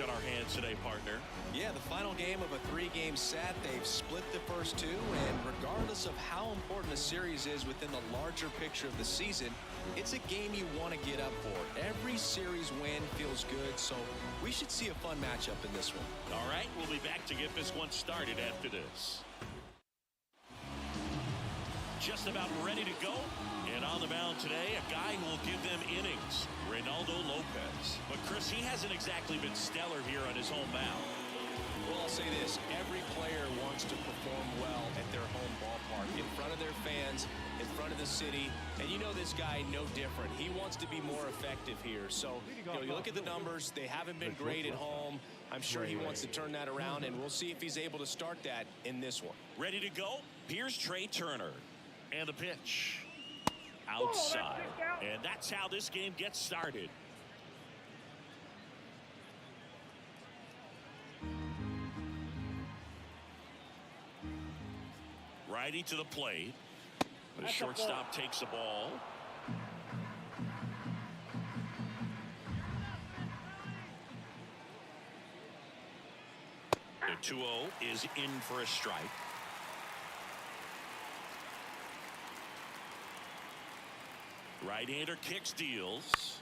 on our hands today, partner. Yeah, the final game of a 3-game set. They've split the first 2, and regardless of how important a series is within the larger picture of the season, it's a game you want to get up for. Every series win feels good, so we should see a fun matchup in this one. All right, we'll be back to get this one started after this. Just about ready to go. And on the mound today, a guy who will give them innings, Reynaldo Lopez. But Chris, he hasn't exactly been stellar here on his home mound. Well, I'll say this. Every player wants to perform well at their home ballpark, in front of their fans, in front of the city. And you know this guy no different. He wants to be more effective here. So, you look at the numbers. They haven't been great at home. I'm sure he wants to turn that around, and we'll see if he's able to start that in this one. Ready to go? Here's Trey Turner. And the pitch. Outside. And that's how this game gets started. Righty to the plate. The shortstop takes the ball. The 2-0 is in for a strike. Right-hander kicks, deals.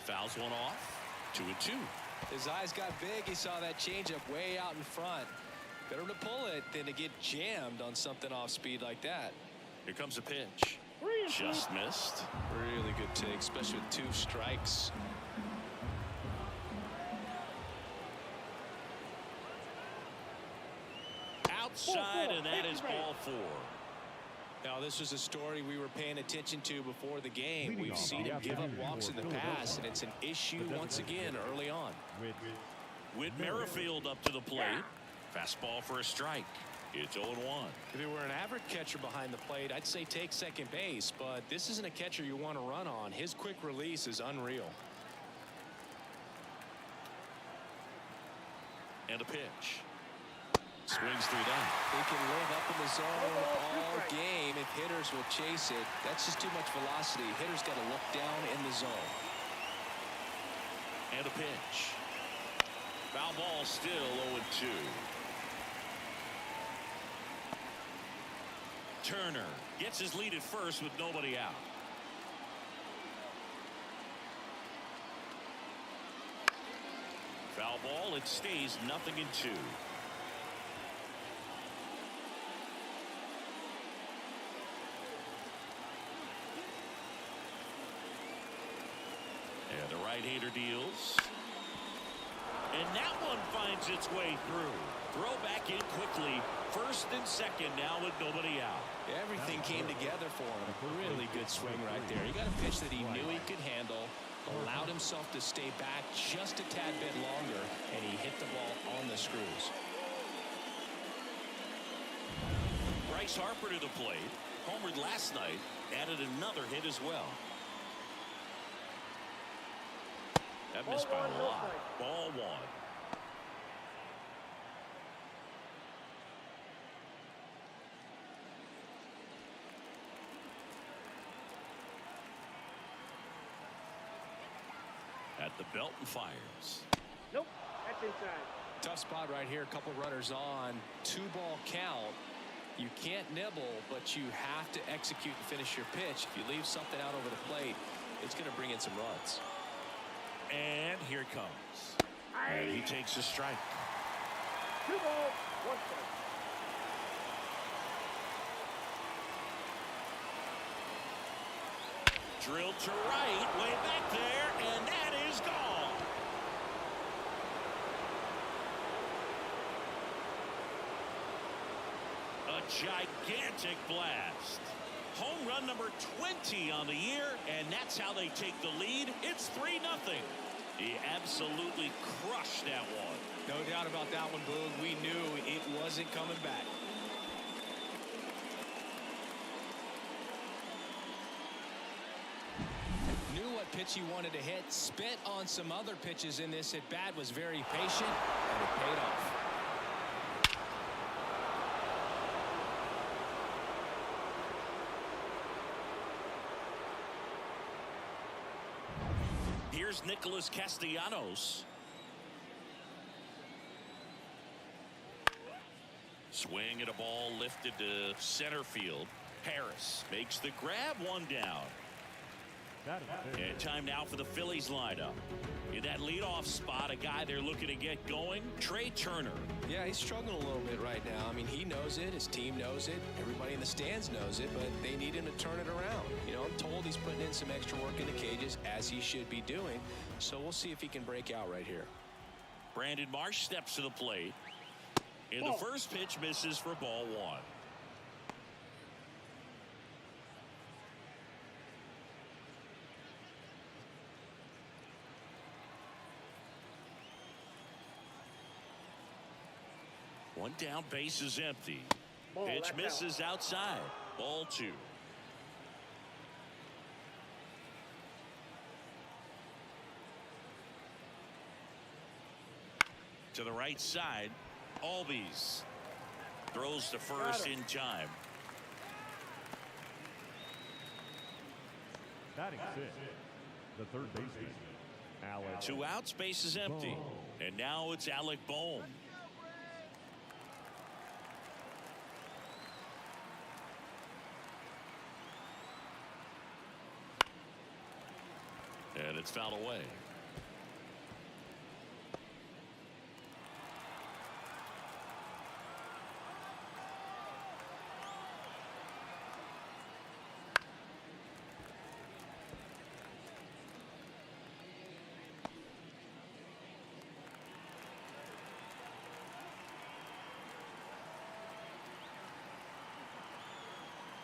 Fouls one off. 2-2. His eyes got big. He saw that changeup way out in front. Better to pull it than to get jammed on something off speed like that. Here comes the pitch. Just missed. Really good take, especially with 2 strikes. Outside, and that is ball 4. Now, this was a story we were paying attention to before the game. We've seen him give up walks in the past, and it's an issue once again early on. Whit Merrifield up to the plate. Fastball for a strike. It's 0-1. If he were an average catcher behind the plate, I'd say take second base, but this isn't a catcher you want to run on. His quick release is unreal. And a pitch. Swings through that. He can live up in the zone all game if hitters will chase it. That's just too much velocity. Hitters got to look down in the zone. And a pitch. Foul ball, still 0-2. Turner gets his lead at first with nobody out. Foul ball. It stays 0-2. And the right-hander deals. And that one finds its way through. Throw back in quickly. First and second now with nobody out. Everything came together for him. Really good swing right there. He got a pitch that he knew he could handle, allowed himself to stay back just a tad bit longer, and he hit the ball on the screws. Bryce Harper to the plate. Homered last night. Added another hit as well. That missed by a lot. Ball 1. At the belt and fires. Nope, that's inside. Tough spot right here. A couple runners on. 2-ball count. You can't nibble, but you have to execute and finish your pitch. If you leave something out over the plate, it's going to bring in some runs. And here it comes. And he takes a strike. 2 balls, 1 strike. Drilled to right, way back there, and that is gone. A gigantic blast. Home run number 20 on the year, and that's how they take the lead. It's 3-0. He absolutely crushed that one. No doubt about that one, Boog. We knew it wasn't coming back. Knew what pitch he wanted to hit. Spent on some other pitches in this at bat. Was very patient, and it paid off. Here's Nicholas Castellanos. Swing at a ball lifted to center field. Harris makes the grab, one down. And time now for the Phillies lineup. In that leadoff spot, a guy they're looking to get going, Trey Turner. Yeah, he's struggling a little bit right now. I mean, he knows it. His team knows it. Everybody in the stands knows it, but they need him to turn it around. You know, I'm told he's putting in some extra work in the cages, as he should be doing. So we'll see if he can break out right here. Brandon Marsh steps to the plate. And the first pitch misses for ball one. One down, base is empty. Pitch misses outside. Ball two. To the right side. Albies throws to first in time. Batting six, the third baseman, Alec. 2 outs, base is empty. And now it's Alec Bohm. And it's fouled away.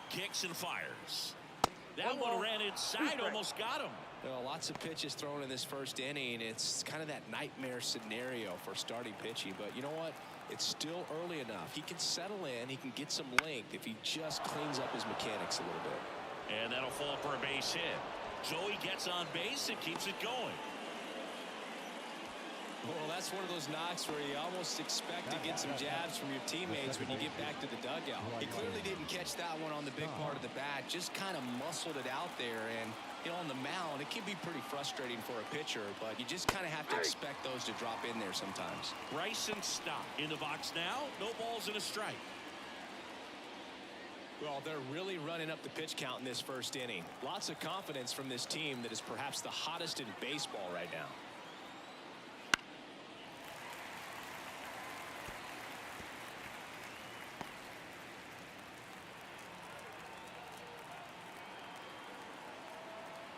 Kicks and fires. That one ran inside, almost got him. Well, lots of pitches thrown in this first inning. It's kind of that nightmare scenario for starting pitching. But you know what? It's still early enough. He can settle in. He can get some length if he just cleans up his mechanics a little bit. And that'll fall for a base hit. Joey gets on base and keeps it going. Well, that's one of those knocks where you almost expect to get some jabs from your teammates when you get back to the dugout. He clearly didn't catch that one on the big part of the bat, just kind of muscled it out there. And, you know, on the mound, it can be pretty frustrating for a pitcher, but you just kind of have to expect those to drop in there sometimes. Bryson Stott in the box now. No balls and a strike. Well, they're really running up the pitch count in this first inning. Lots of confidence from this team that is perhaps the hottest in baseball right now.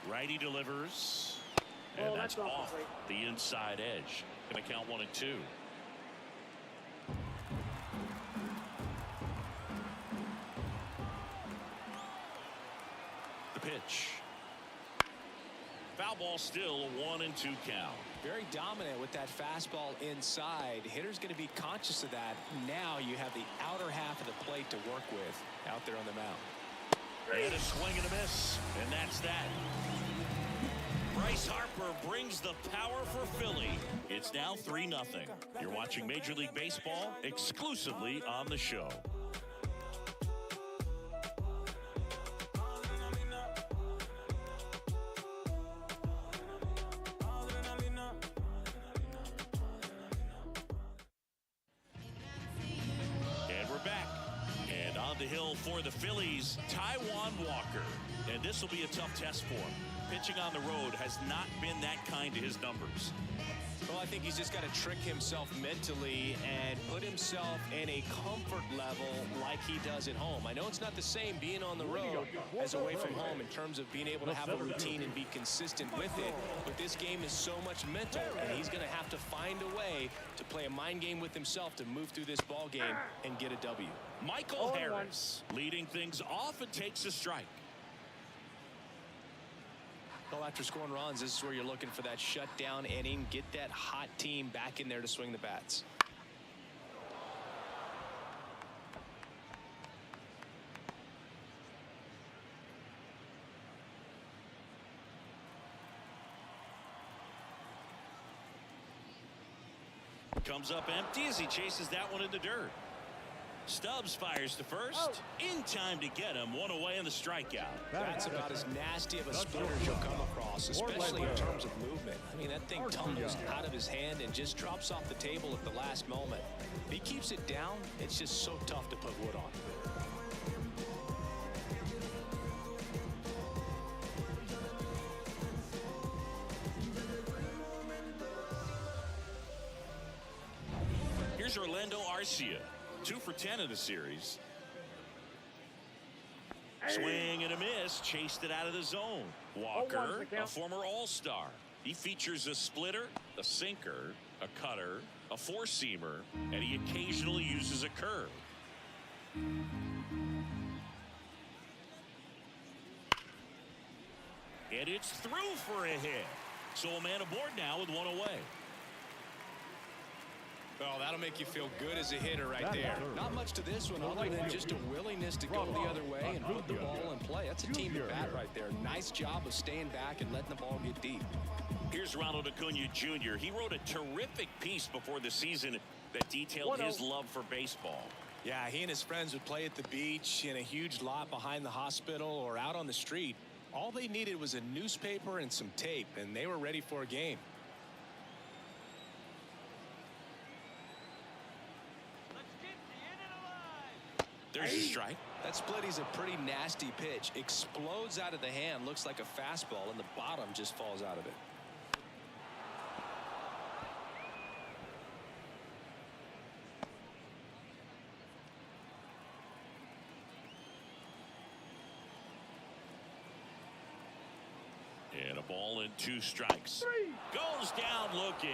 Righty delivers. And that's off the inside edge. Going to count 1 and 2. The pitch. Foul ball, still a 1 and 2 count. Very dominant with that fastball inside. Hitter's going to be conscious of that. Now you have the outer half of the plate to work with out there on the mound. And a swing and a miss. And that's that. Bryce Harper brings the power for Philly. It's now 3-0. You're watching Major League Baseball exclusively on the show. And we're back. And on the hill for the Phillies, Taijuan Walker. And this will be a tough test for him. Pitching on the road has not been that kind to his numbers. Well, I think he's just got to trick himself mentally and put himself in a comfort level like he does at home. I know it's not the same being on the road as away from home in terms of being able to have a routine and be consistent with it. But this game is so much mental, and he's going to have to find a way to play a mind game with himself to move through this ball game and get a W. Michael Harris leading things off and takes a strike. Well, after scoring runs, this is where you're looking for that shutdown inning. Get that hot team back in there to swing the bats. Comes up empty as he chases that one in the dirt. Stubbs fires to first. In time to get him. One away in the strikeout. That's about as nasty of a splitter as you'll come across. loss, especially in terms of movement. I mean, that thing tumbles out of his hand and just drops off the table at the last moment. If he keeps it down, it's just so tough to put wood on. Here's Orlando Arcia, 2 for 10 in the series. Swing and a miss, chased it out of the zone. Walker, a former All-Star. He features a splitter, a sinker, a cutter, a four-seamer, and he occasionally uses a curve. And it's through for a hit. So a man aboard now with one away. Well, that'll make you feel good as a hitter right there. Not much to this one other than just a willingness to go the other way and put the ball in play. That's a team at bat right there. Nice job of staying back and letting the ball get deep. Here's Ronald Acuna Jr. He wrote a terrific piece before the season that detailed his love for baseball. Yeah, he and his friends would play at the beach, in a huge lot behind the hospital, or out on the street. All they needed was a newspaper and some tape, and they were ready for a game. There's a strike. That splitty's a pretty nasty pitch. Explodes out of the hand, looks like a fastball, and the bottom just falls out of it. And a ball and 2 strikes. Goes down looking.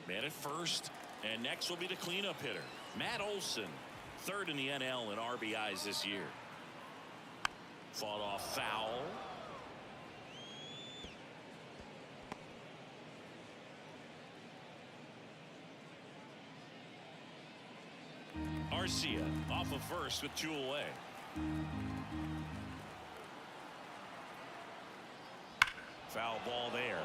Man at first, and next will be the cleanup hitter, Matt Olson, 3rd in the NL in RBIs this year. Fought off foul. Arcia off of first with 2 away. Foul ball there.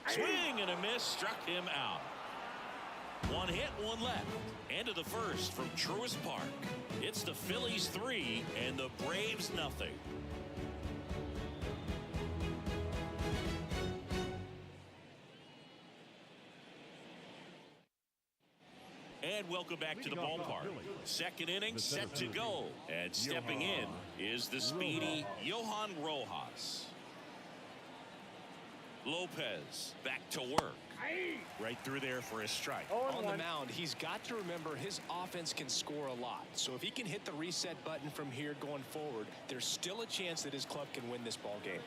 Swing and a miss, struck him out. 1 hit, 1 left. End of the first from Truist Park. It's the Phillies 3 and the Braves nothing. And welcome back to the ballpark. Second inning set to go. And stepping in is the speedy Johan Rojas. Lopez back to work. Right through there for a strike. On the mound, he's got to remember his offense can score a lot. So if he can hit the reset button from here going forward, there's still a chance that his club can win this ball game.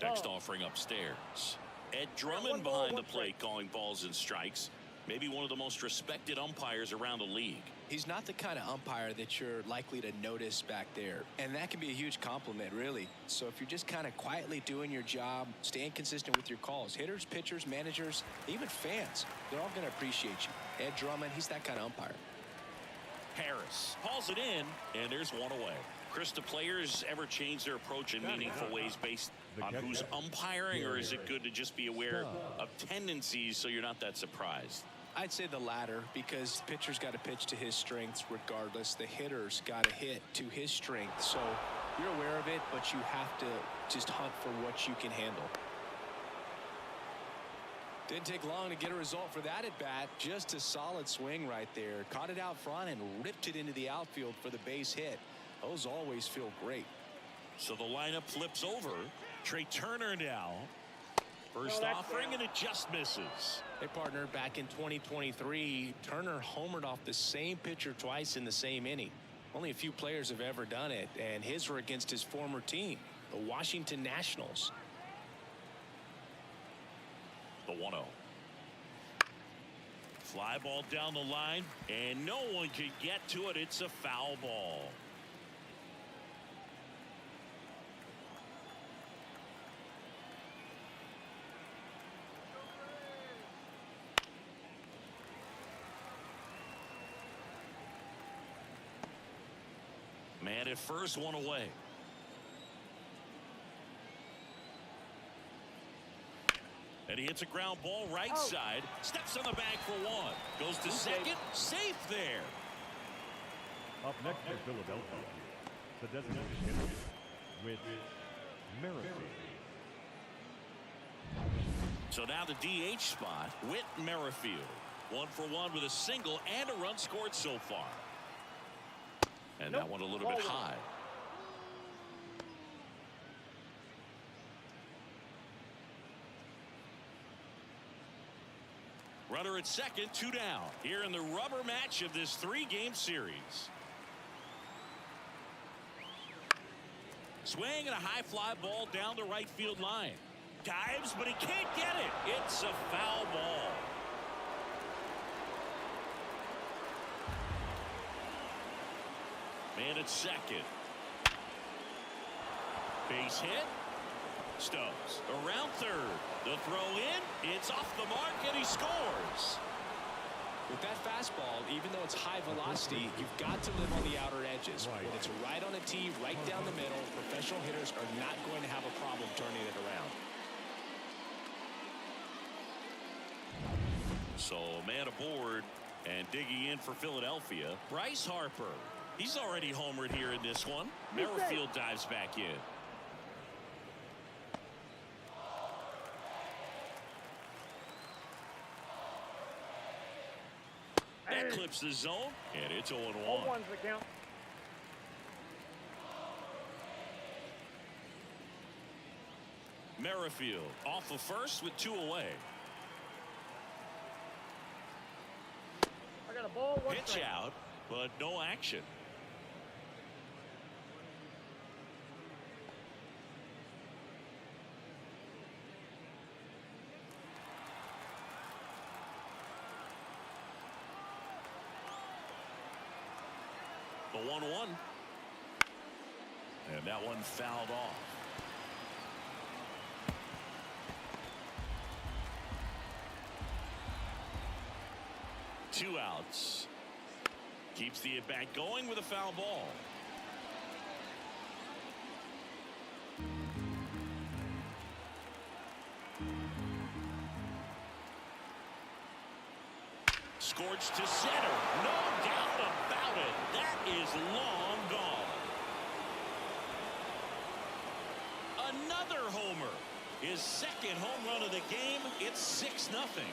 Next offering upstairs. Ed Drummond behind the plate calling balls and strikes. Maybe one of the most respected umpires around the league. He's not the kind of umpire that you're likely to notice back there. And that can be a huge compliment, really. So if you're just kind of quietly doing your job, staying consistent with your calls, hitters, pitchers, managers, even fans, they're all going to appreciate you. Ed Drummond, he's that kind of umpire. Harris hauls it in, and there's one away. Chris, do players ever change their approach in meaningful ways based on who's umpiring, or is it good to just be aware of tendencies so you're not that surprised? I'd say the latter, because the pitcher's got to pitch to his strengths regardless. The hitter's got to hit to his strength. So you're aware of it, but you have to just hunt for what you can handle. Didn't take long to get a result for that at bat. Just a solid swing right there. Caught it out front and ripped it into the outfield for the base hit. Those always feel great. So the lineup flips over. Trey Turner now. First offering, and it just misses. Hey, partner, back in 2023, Turner homered off the same pitcher twice in the same inning. Only a few players have ever done it, and his were against his former team, the Washington Nationals. The 1-0. Fly ball down the line, and no one can get to it. It's a foul ball. Man at first, one away. And he hits a ground ball right side. Steps on the bag for one. Goes to second. Safe there. Up next for Philadelphia, the designated hitter with Merrifield. So now the DH spot, Whit Merrifield. 1 for 1 with a single and a run scored so far. And that one a little bit high. Runner at second, 2 down. Here in the rubber match of this 3-game series. Swing and a high fly ball down the right field line. Dives, but he can't get it. It's a foul ball. Man at second. Base hit. Stubbs around third. The throw in. It's off the mark, and he scores. With that fastball, even though it's high velocity, you've got to live on the outer edges. When it's right on a tee, right down the middle, professional hitters are not going to have a problem turning it around. So a man aboard and digging in for Philadelphia, Bryce Harper. He's already homered here in this one. Merrifield dives back in. That clips the zone, and it's 0-1. 0-1's the count. Merrifield off of first with 2 away. I got a ball, 1 Pitch strike. out, but no action. The 1-1. And that one fouled off. Two outs. Keeps the at-bat going with a foul ball. Scorched to center. No doubt about it. That is long gone. Another homer. His second home run of the game. It's 6-0.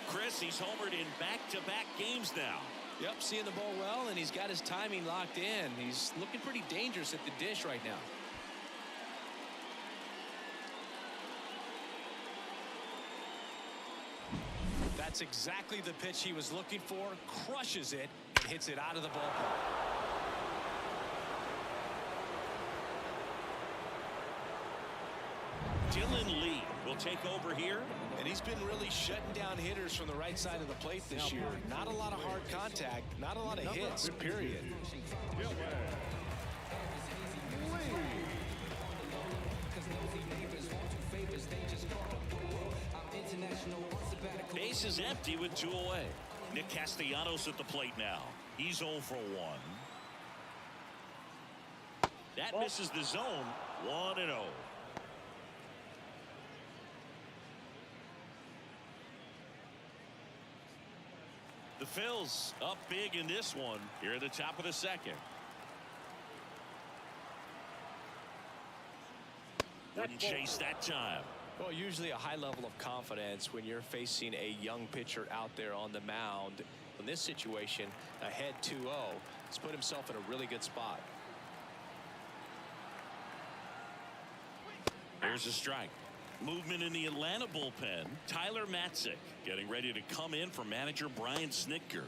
Chris, he's homered in back-to-back games now. Yep, seeing the ball well, and he's got his timing locked in. He's looking pretty dangerous at the dish right now. That's exactly the pitch he was looking for. Crushes it and hits it out of the ballpark. Dylan Lee will take over here. And he's been really shutting down hitters from the right side of the plate this year. Not a lot of hard contact, not a lot of hits, period. Base is empty with 2 away. Nick Castellanos at the plate now. He's 0 for 1. That misses the zone. 1-0. The Phils up big in this one here at the top of the second. Wouldn't chase that time. Well, usually a high level of confidence when you're facing a young pitcher out there on the mound. In this situation, ahead 2-0, he's put himself in a really good spot. Here's a strike. Movement in the Atlanta bullpen. Tyler Matzik getting ready to come in for manager Brian Snitker.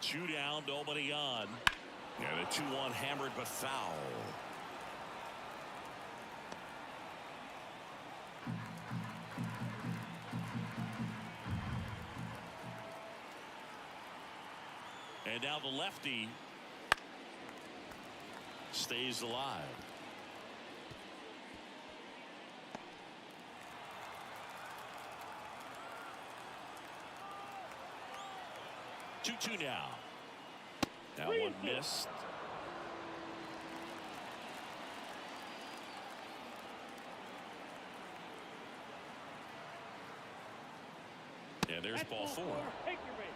Two down, nobody on. And a 2-1 hammered but foul. And now the lefty stays alive. Two now. That one missed. And there's ball 4. Take your base.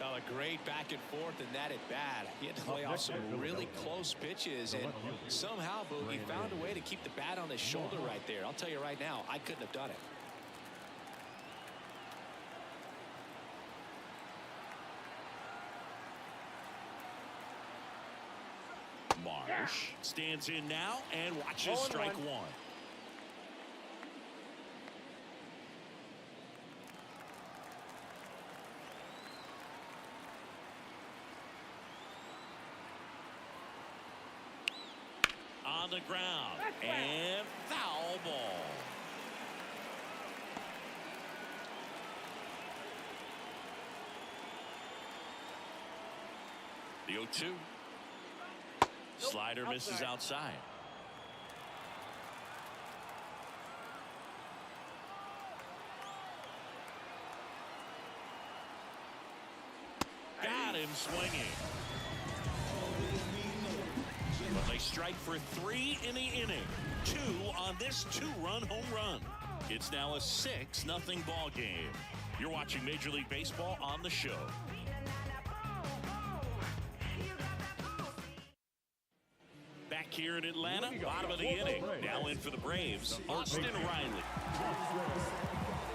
Oh, a great back and forth and that at bat. He had to lay off some really close pitches, and somehow Boogie found a way to keep the bat on his shoulder right there. I'll tell you right now, I couldn't have done it. Marsh stands in now and watches strike 1. On the ground and foul ball. The 0-2. Slider misses outside. Got him swinging. But they strike for 3 in the inning. 2 on this 2-run home run. It's now a 6-0 ball game. You're watching Major League Baseball on the show. Back here in Atlanta, bottom of the inning. Now in for the Braves, Austin Riley.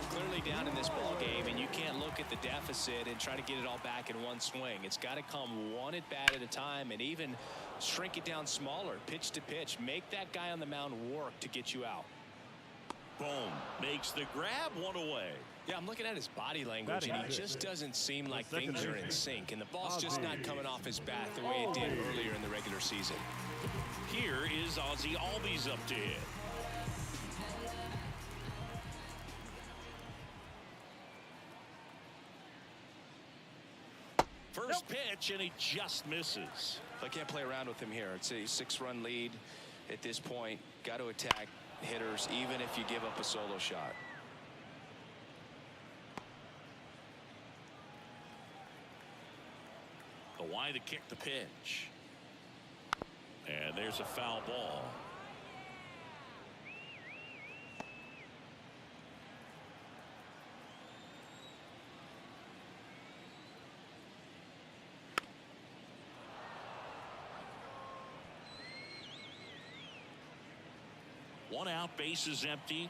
Clearly down in this ball game, and you can't look at the deficit and try to get it all back in one swing. It's got to come one at bat at a time, and even shrink it down smaller, pitch to pitch. Make that guy on the mound work to get you out. Boom. Makes the grab, 1 away. Yeah, I'm looking at his body language, and he just doesn't seem like things are in sync, and the ball's just not coming off his bat the way it did earlier in the regular season. Here is Ozzie Albies up to hit. First pitch, and he just misses. I can't play around with him here. It's a 6-run lead at this point. Got to attack hitters, even if you give up a solo shot. The wide to kick the pitch. And there's a foul ball. One out, base is empty.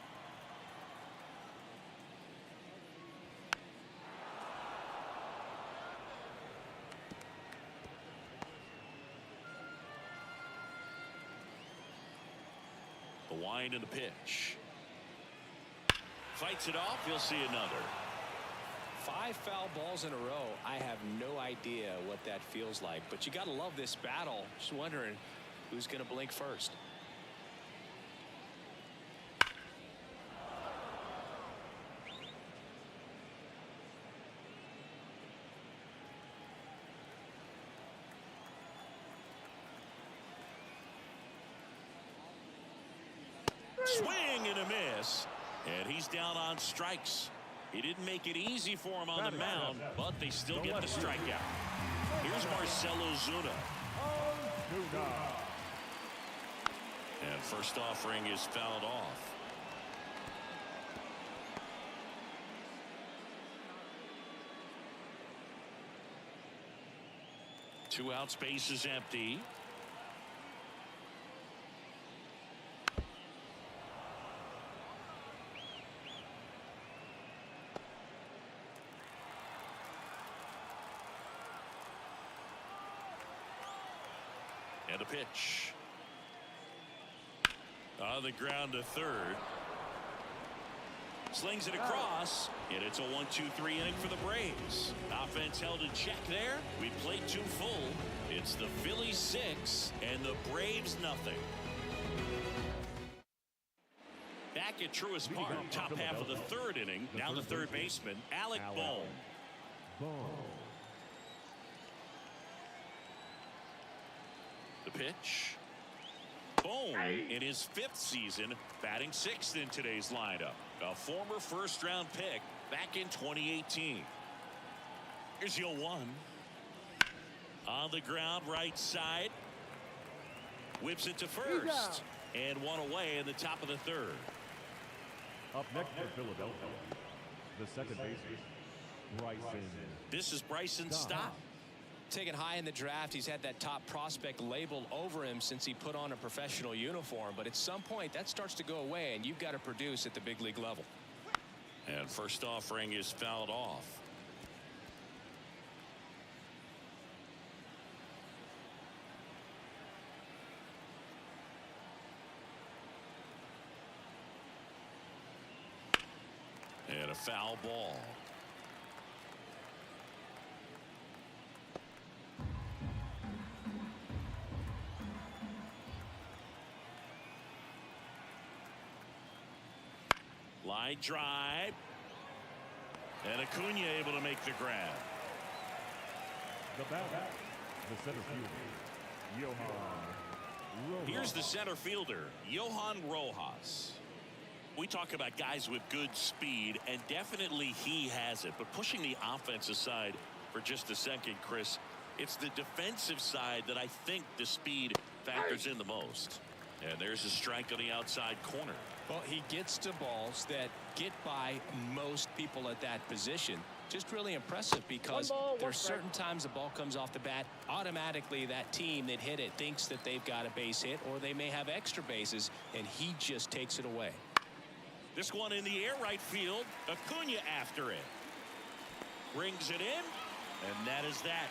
The wind and the pitch. Fights it off. You'll see another. 5 foul balls in a row. I have no idea what that feels like, but you got to love this battle. Just wondering who's going to blink first. Swing and a miss, and he's down on strikes. He didn't make it easy for him on the mound, but they still get the strikeout. Here's Marcelo Zuna. And first offering is fouled off. Two outs, base is empty. And a pitch. On the ground to third. Slings it across, and it's a 1-2-3 inning for the Braves. Offense held in check there. We played 2 full. It's the Phillies 6 and the Braves nothing. Back at Truist Park, top half of the 3rd inning. Now the third baseman, Alec Bohm. The pitch. Bohm in his 5th season, batting 6th in today's lineup. A former first-round pick back in 2018. Here's the 0-1. On the ground, right side. Whips it to first. And one away in the top of the third. Up next for Philadelphia, the second baseman, Bryson. This is Bryson's stop. Taken high in the draft, he's had that top prospect label over him since he put on a professional uniform. But at some point, that starts to go away, and you've got to produce at the big league level. And first offering is fouled off. And a foul ball. Line drive. And Acuna able to make the grab. The batter, the center fielder, Johan Rojas. Here's the center fielder, Johan Rojas. We talk about guys with good speed, and definitely he has it. But pushing the offense aside for just a second, Chris, it's the defensive side that I think the speed factors in the most. And there's a strike on the outside corner. Well, he gets to balls that get by most people at that position. Just really impressive because there's certain times the ball comes off the bat, automatically that team that hit it thinks that they've got a base hit, or they may have extra bases, and he just takes it away. This one in the air, right field. Acuna after it. Brings it in, and that is that.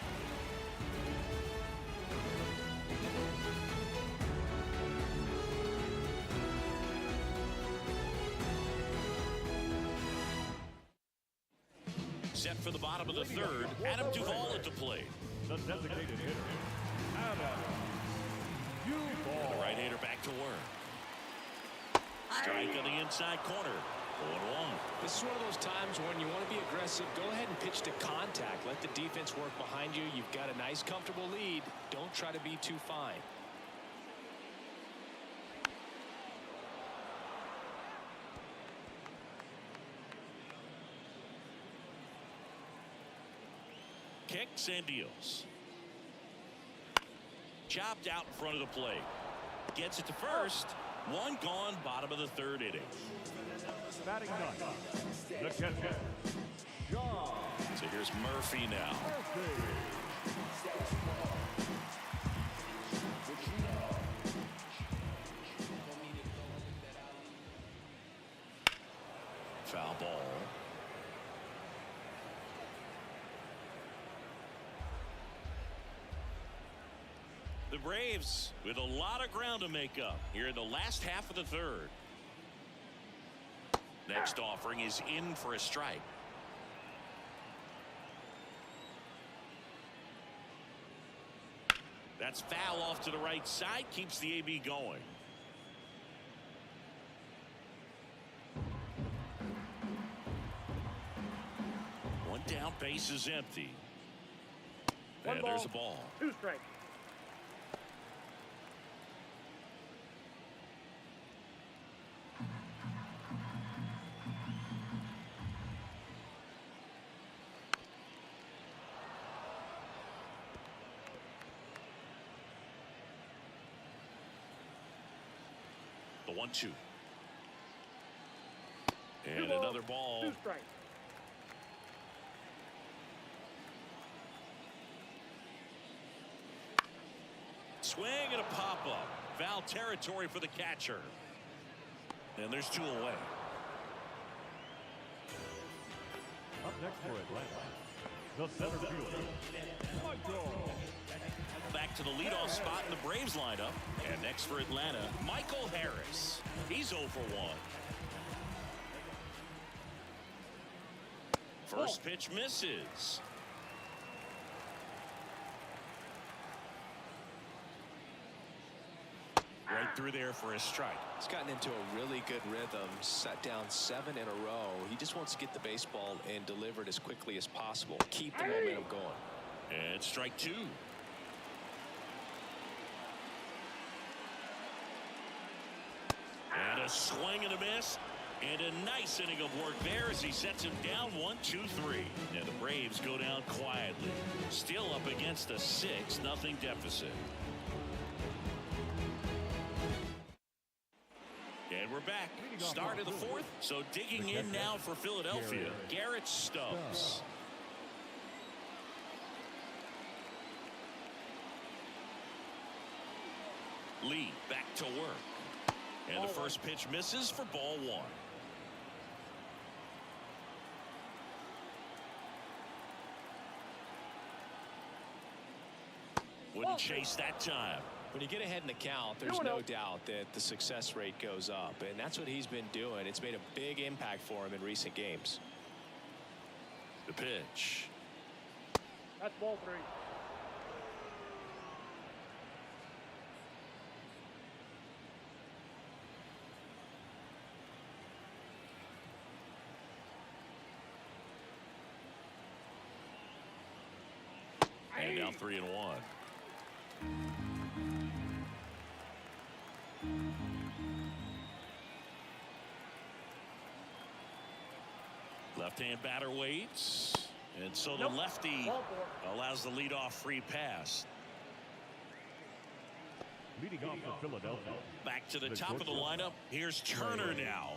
Set for the bottom of the third. Adam Duvall at the plate. The designated hitter, Adam Duvall. The right-hander back to work. Strike on the inside corner. 0-1. This is one of those times when you want to be aggressive. Go ahead and pitch to contact. Let the defense work behind you. You've got a nice, comfortable lead. Don't try to be too fine. Kicks and deals. Chopped out in front of the plate. Gets it to first. One gone, bottom of the third inning. Batting ninth, the catcher, John. So here's Murphy now. Foul ball. The Braves with a lot of ground to make up here in the last half of the third. Next offering is in for a strike. That's foul off to the right side. Keeps the AB going. One down, base is empty. And there's a ball. 2 strikes. The 1-2. And another ball. 2 strikes. Swing and a pop-up. Foul territory for the catcher. And there's 2 away. Up next for Atlanta, the center fielder, Michael. Back to the leadoff spot in the Braves lineup. And next for Atlanta, Michael Harris. He's 0 for 1. First pitch misses. Right through there for a strike. He's gotten into a really good rhythm, set down 7 in a row. He just wants to get the baseball and deliver it as quickly as possible. Keep the momentum going. And strike 2. And a swing and a miss. And a nice inning of work there as he sets him down 1-2-3. And the Braves go down quietly. Still up against a 6-0 deficit. And we're back. Start of the fourth. So digging in now for Philadelphia, Garrett Stubbs. Lee back to work. And the first pitch misses for ball 1. Wouldn't chase that time. When you get ahead in the count, there's no doubt that the success rate goes up, and that's what he's been doing. It's made a big impact for him in recent games. The pitch. That's ball 3. And now 3-1. Left-hand batter waits. And so the lefty allows the leadoff free pass. Leading off for Philadelphia. Back to the top of the lineup. Here's Turner now.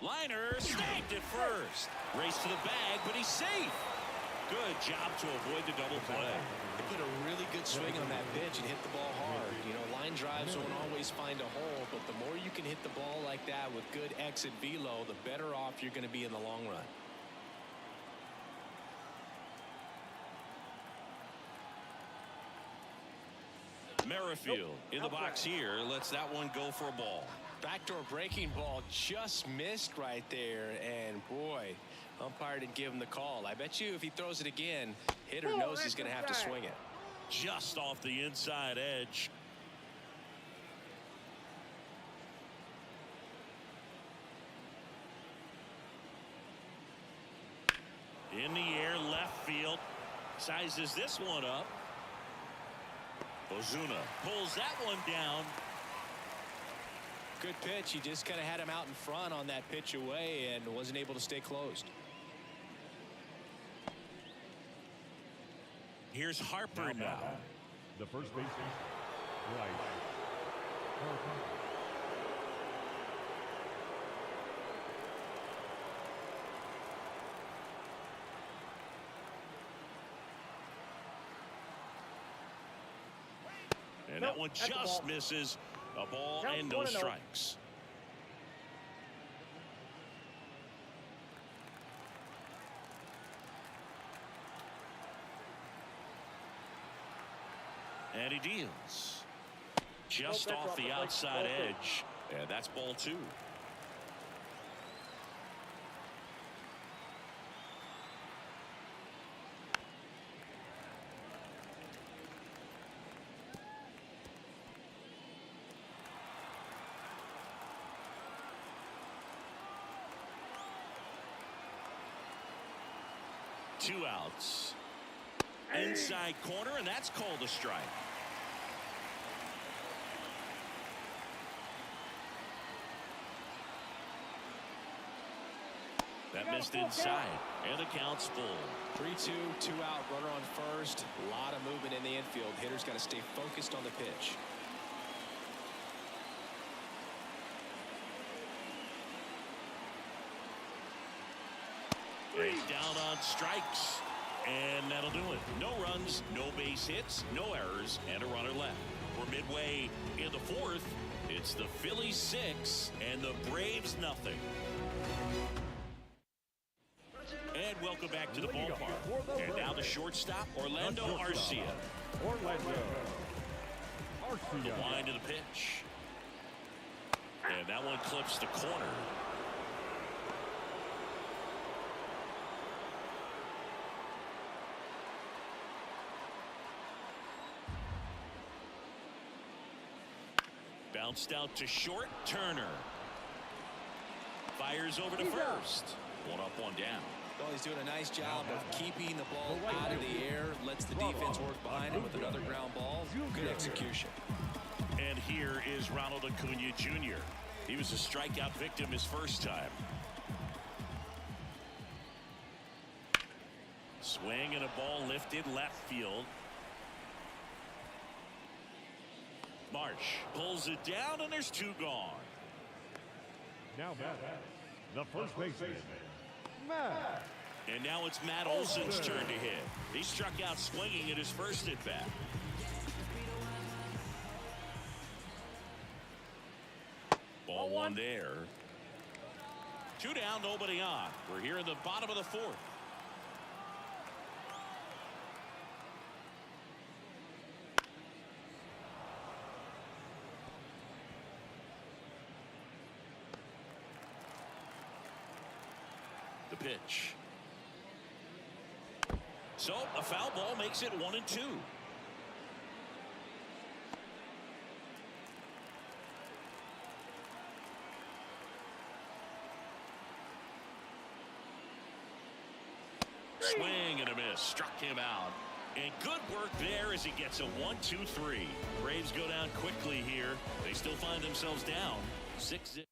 Liner snagged at first. Race to the bag, but he's safe. Good job to avoid the double play. He put a really good swing on that pitch and hit the ball hard. You know, line drives won't always find a hole, but the more you can hit the ball like that with good exit velo, the better off you're going to be in the long run. Merrifield in the box here lets that one go for a ball. Backdoor breaking ball just missed right there, and boy, umpire didn't give him the call. I bet you if he throws it again, hitter knows he's going to have to swing it. Just off the inside edge. In the air, left field. Sizes this one up. Ozuna pulls that one down. Good pitch. He just kind of had him out in front on that pitch away and wasn't able to stay closed. Here's Harper now. The first baseman, right. And that one just misses. A ball and no strikes. And he deals. Just off the outside edge. And that's ball 2. Two outs. Inside corner, and that's called a strike. That missed inside, and the count's full. 3-2, 2-out, runner on first. A lot of movement in the infield. Hitter's got to stay focused on the pitch. Down on strikes, and that'll do it. No runs, no base hits, no errors, and a runner left. We're midway in the fourth. It's the Phillies 6 and the Braves nothing. And welcome back to the ballpark. And now the shortstop, Orlando Arcia. The line to the pitch. And that one clips the corner. Bounced out to short. Turner fires over to first. One up, one down. Well, he's doing a nice job of keeping the ball out of the air, lets the defense work behind him with another ground ball. Good execution. And here is Ronald Acuna Jr. He was a strikeout victim his first time. Swing and a ball lifted left field. Marsh pulls it down, and there's two gone. Now Matt, the first baseman, Matt. And now it's Matt Olson's turn to hit. He struck out swinging at his first at bat. Ball one there. Two down, nobody on. We're here in the bottom of the fourth. The pitch. So a foul ball makes it 1-2. Swing and a miss. Struck him out. And good work there as he gets a 1-2-3. Braves go down quickly here. They still find themselves down 6-0.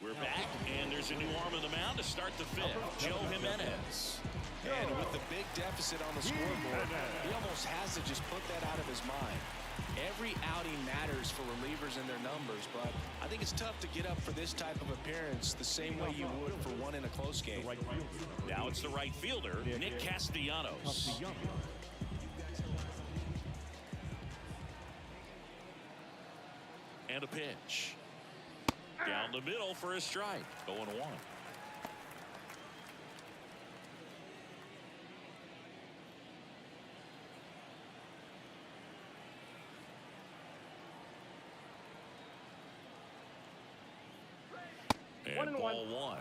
We're back, and there's a new arm on the mound to start the fifth. Joe Jimenez. And with the big deficit on the scoreboard, he almost has to just put that out of his mind. Every outing matters for relievers and their numbers, but I think it's tough to get up for this type of appearance the same way you would for one in a close game. Now it's the right fielder, Nick Castellanos. And a pitch. Down the middle for a strike. 0-1. And ball one.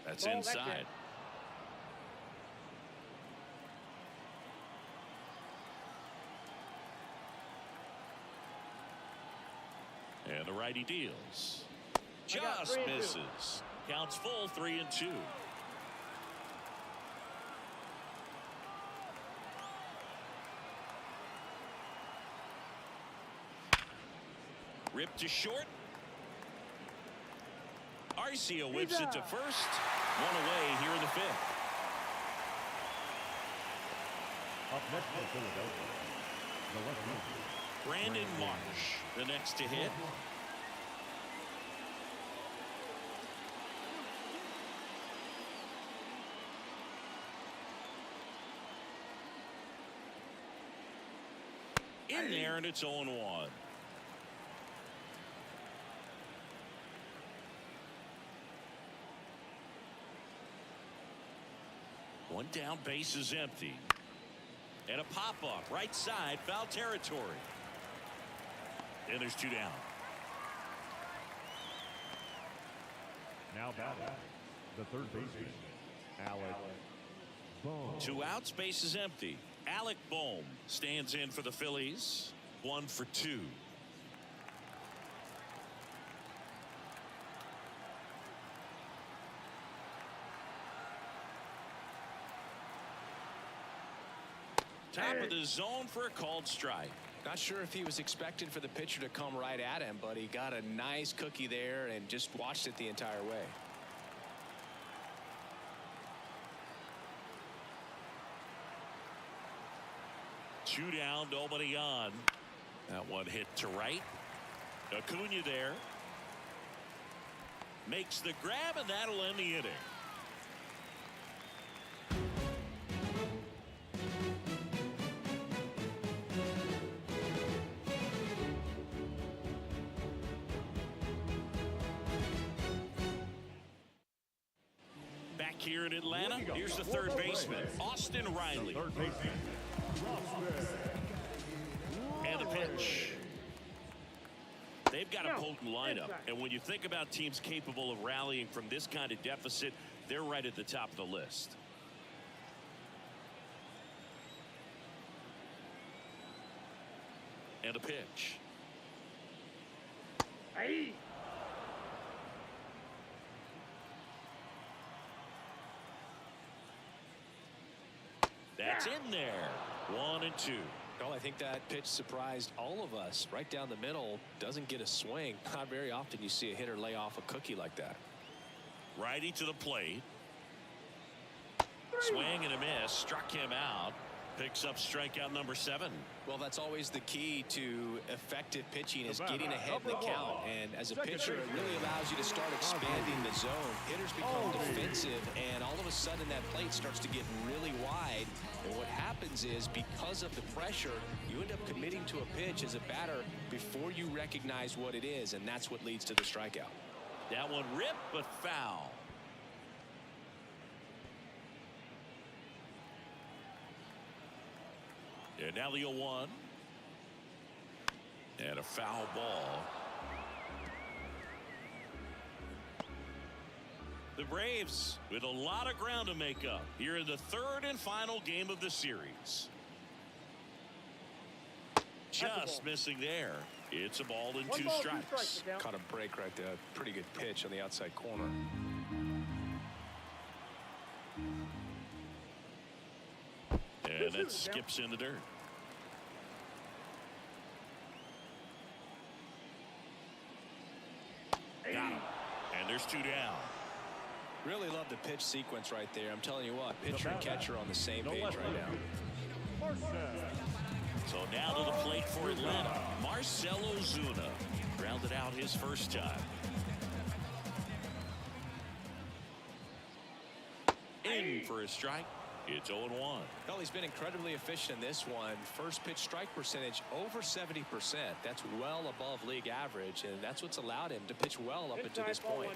That's inside. And the righty deals. Just misses. Counts full, 3-2. Ripped to short. Arcia whips it to first. One away here in the fifth. Up next for Philadelphia, the left fielder, Brandon Marsh, the next to hit. In there, and it's 0-1. One down, base is empty. And a pop-up, right side, foul territory. And there's two down. now batting, the third baseman, Alec Bohm. Two outs, base is empty. Alec Bohm stands in for the Phillies. 1 for 2. Top of the zone for a called strike. Not sure if he was expecting for the pitcher to come right at him, but he got a nice cookie there and just watched it the entire way. Two down, nobody on. That one hit to right. Acuna there. Makes the grab, and that'll end the inning. Back here in Atlanta, here's the third baseman, Austin Riley. Third baseman, And a pitch. They've got a potent lineup, and when you think about teams capable of rallying from this kind of deficit, they're right at the top of the list. And a pitch. Hey. That's in there. 1-2. Well, I think that pitch surprised all of us. Right down the middle, doesn't get a swing. Not very often you see a hitter lay off a cookie like that. Righty to the plate. Swing and a miss. Struck him out. Picks up strikeout number 7. Well, that's always the key to effective pitching, is getting ahead in the count. And as a pitcher, it really allows you to start expanding the zone. Hitters become defensive, and all of a sudden that plate starts to get really wide. And what happens is, because of the pressure, you end up committing to a pitch as a batter before you recognize what it is, and that's what leads to the strikeout. That one ripped, but foul. And now the 0-1. And a foul ball. The Braves with a lot of ground to make up here in the third and final game of the series. Just missing there. It's a ball and 2 strikes. Caught a break right there. Pretty good pitch on the outside corner. And that skips in the dirt. Got him. And there's 2 down. Really love the pitch sequence right there. I'm telling you what, pitcher and catcher on the same page right now. So now to the plate for Atlanta. Marcell Ozuna grounded out his first time. In for a strike. It's 0-1. Well, he's been incredibly efficient in this one. First pitch strike percentage over 70%. That's well above league average, and that's what's allowed him to pitch well up until this point.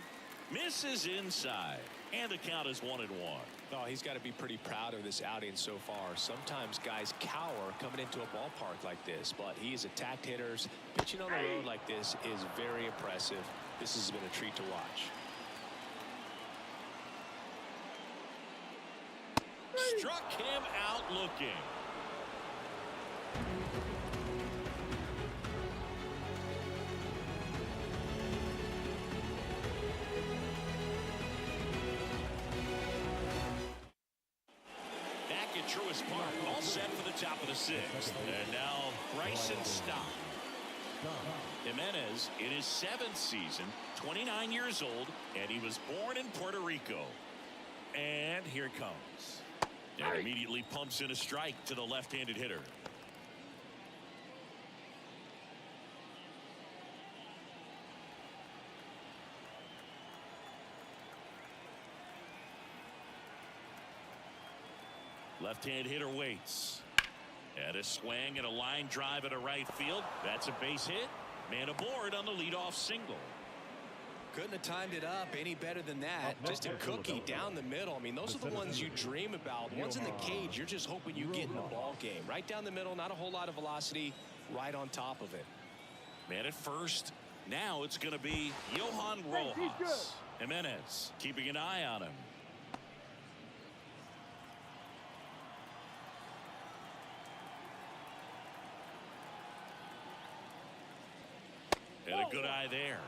Misses inside, and the count is 1-1. Oh, he's got to be pretty proud of this outing so far. Sometimes guys cower coming into a ballpark like this, but he's attacked hitters. Pitching on the road like this is very impressive. This has been a treat to watch. Struck him out looking. Back at Truist Park, all set for the top of the 6th. And now Bryson Stott. Jimenez in his 7th season, 29 years old, and he was born in Puerto Rico. And here it comes. And immediately pumps in a strike to the left-handed hitter. Left-hand hitter waits. And a swing and a line drive at a right field. That's a base hit. Man aboard on the leadoff single. Couldn't have timed it up any better than that. Just a cookie down the middle. I mean, those are the ones you dream about. Once in the cage, you're just hoping you get in the ball game. Right down the middle, not a whole lot of velocity, right on top of it. Man at first. Now it's going to be Johan Rojas. Jimenez keeping an eye on him. And a good eye there.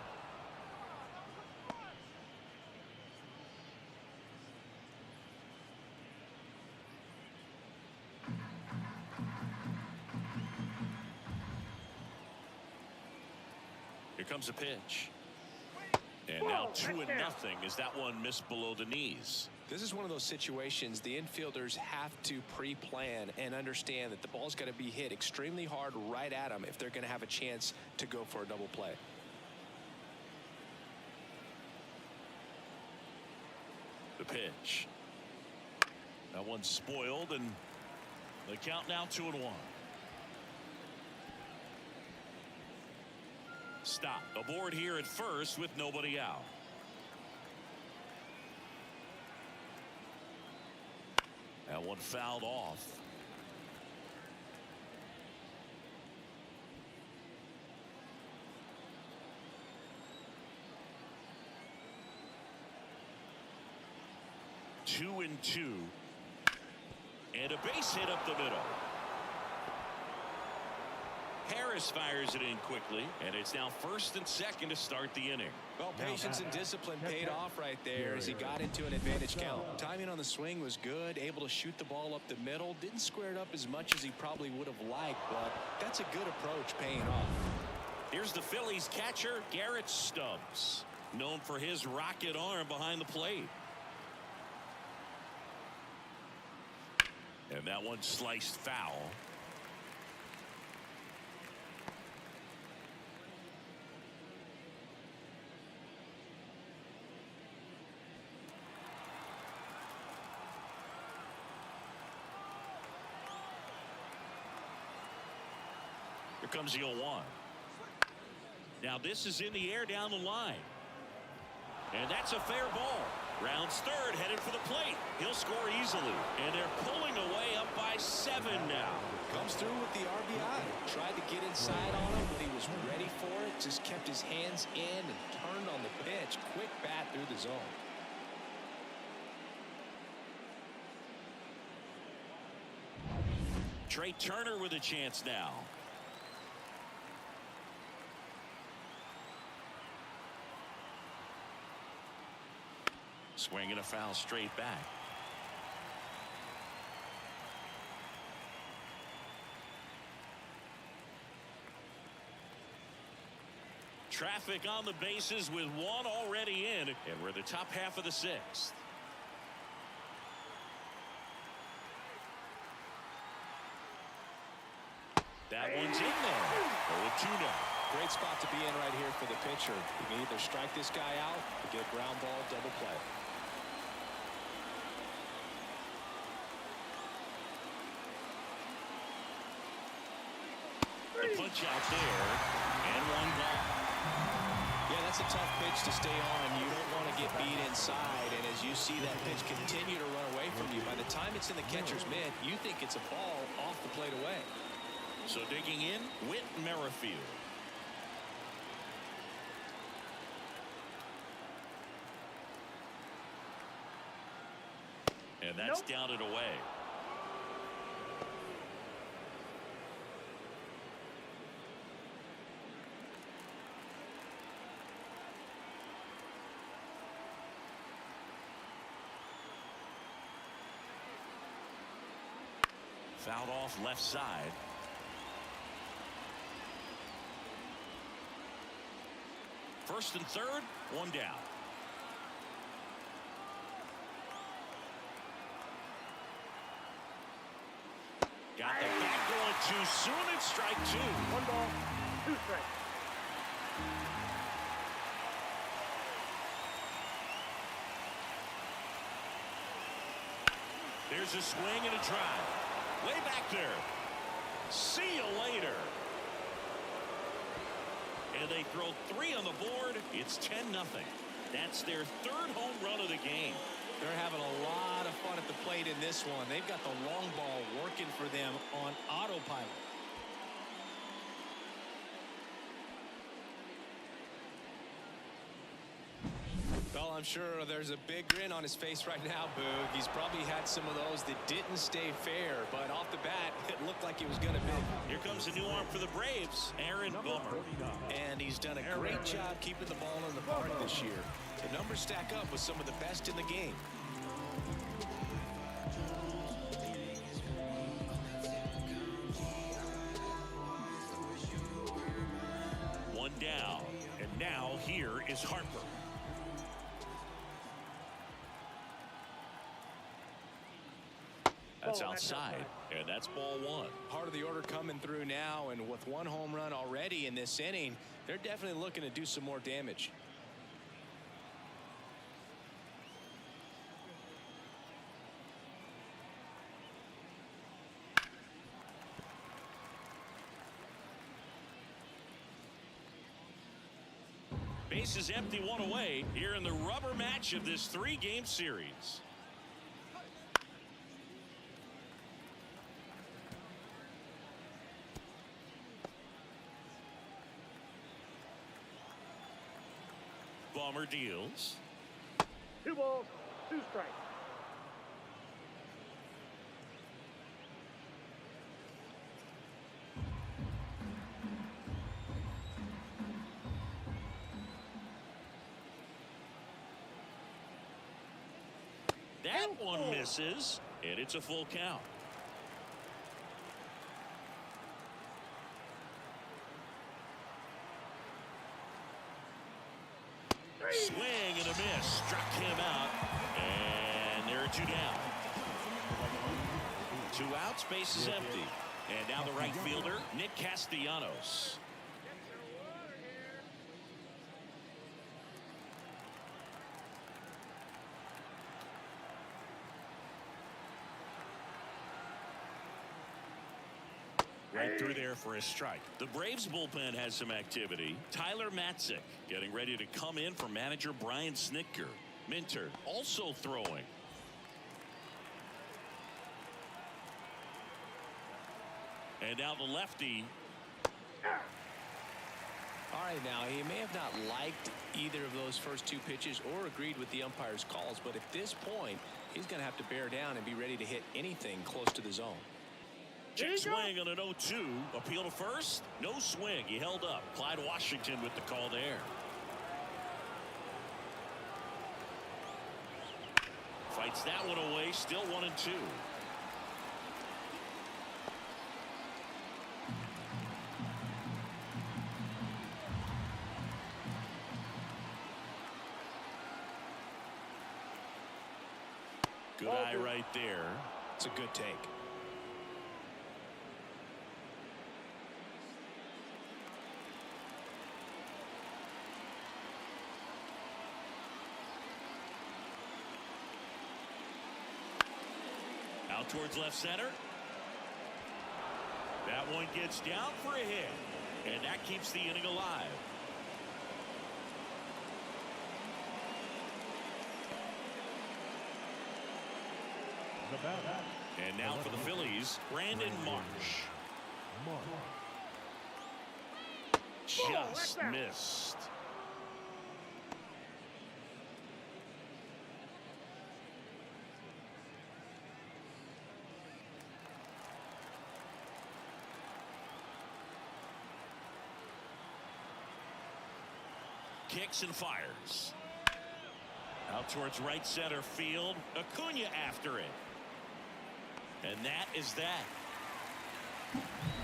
Here comes a pitch. And now 2-0 as that one missed below the knees. This is one of those situations the infielders have to pre-plan and understand that the ball's got to be hit extremely hard right at them if they're going to have a chance to go for a double play. The pitch. That one's spoiled, and the count now 2-1. Stop aboard here at first with nobody out. That one fouled off. 2-2. And a base hit up the middle. Harris fires it in quickly, and it's now 1st and 2nd to start the inning. Well, patience and discipline paid off right there as he got into an advantage count. Timing on the swing was good, able to shoot the ball up the middle. Didn't square it up as much as he probably would have liked, but that's a good approach paying off. Here's the Phillies catcher, Garrett Stubbs, known for his rocket arm behind the plate. And that one sliced foul. Here comes the 0-1. Now this is in the air down the line. And that's a fair ball. Rounds third, headed for the plate. He'll score easily. And they're pulling away up by 7 now. Comes through with the RBI. Tried to get inside on him, but he was ready for it. Just kept his hands in and turned on the pitch. Quick bat through the zone. Trey Turner with a chance now. Swinging a foul straight back. Traffic on the bases with one already in, and we're the top half of the 6th. That one's in there. 0-2 now. Great spot to be in right here for the pitcher. You can either strike this guy out or get a ground ball double play. The punch out there, and 1 ball. Yeah, that's a tough pitch to stay on. You don't want to get beat inside, and as you see that pitch continue to run away from you, by the time it's in the catcher's mitt, you think it's a ball off the plate away. So digging in, Whit Merrifield. And that's down and away. Fouled off left side. First and third, 1 down. Got the bat going too soon. It's strike 2. 1 ball, 2 strikes. There's a swing and a drive. Way back there. See you later. And they throw 3 on the board. It's 10-0. That's their 3rd home run of the game. They're having a lot of fun at the plate in this one. They've got the long ball working for them on autopilot. Well, I'm sure there's a big grin on his face right now, Boog. He's probably had some of those that didn't stay fair, but off the bat, it looked like it was going to be. Here comes a new arm for the Braves, Aaron Bummer. And he's done a great job keeping the ball in the park this year. The numbers stack up with some of the best in the game. One down, and now here is Harper. That's outside, and that's ball 1. Part of the order coming through now, and with 1 home run already in this inning, they're definitely looking to do some more damage. Base is empty, 1 away here in the rubber match of this 3-game series. Bummer deals. 2 balls, 2 strikes. That one misses, and it's a full count. Swing and a miss. Struck him out. And there are two down. 2 outs, base is empty. And now the right fielder, Nick Castellanos. Right through there for a strike. The Braves bullpen has some activity. Tyler Matzik getting ready to come in for manager Brian Snitker. Minter also throwing. And now the lefty. All right, now he may have not liked either of those first 2 pitches or agreed with the umpire's calls, but at this point he's going to have to bear down and be ready to hit anything close to the zone. Check swing on an 0-2. Appeal to first. No swing. He held up. Clyde Washington with the call there. Fights that one away. Still 1-2. Good eye right there. It's a good take. Out towards left center. That one gets down for a hit. And that keeps the inning alive. And now for the Phillies, Brandon Marsh. Just missed. Kicks and fires. Out towards right center field. Acuna after it. And that is that.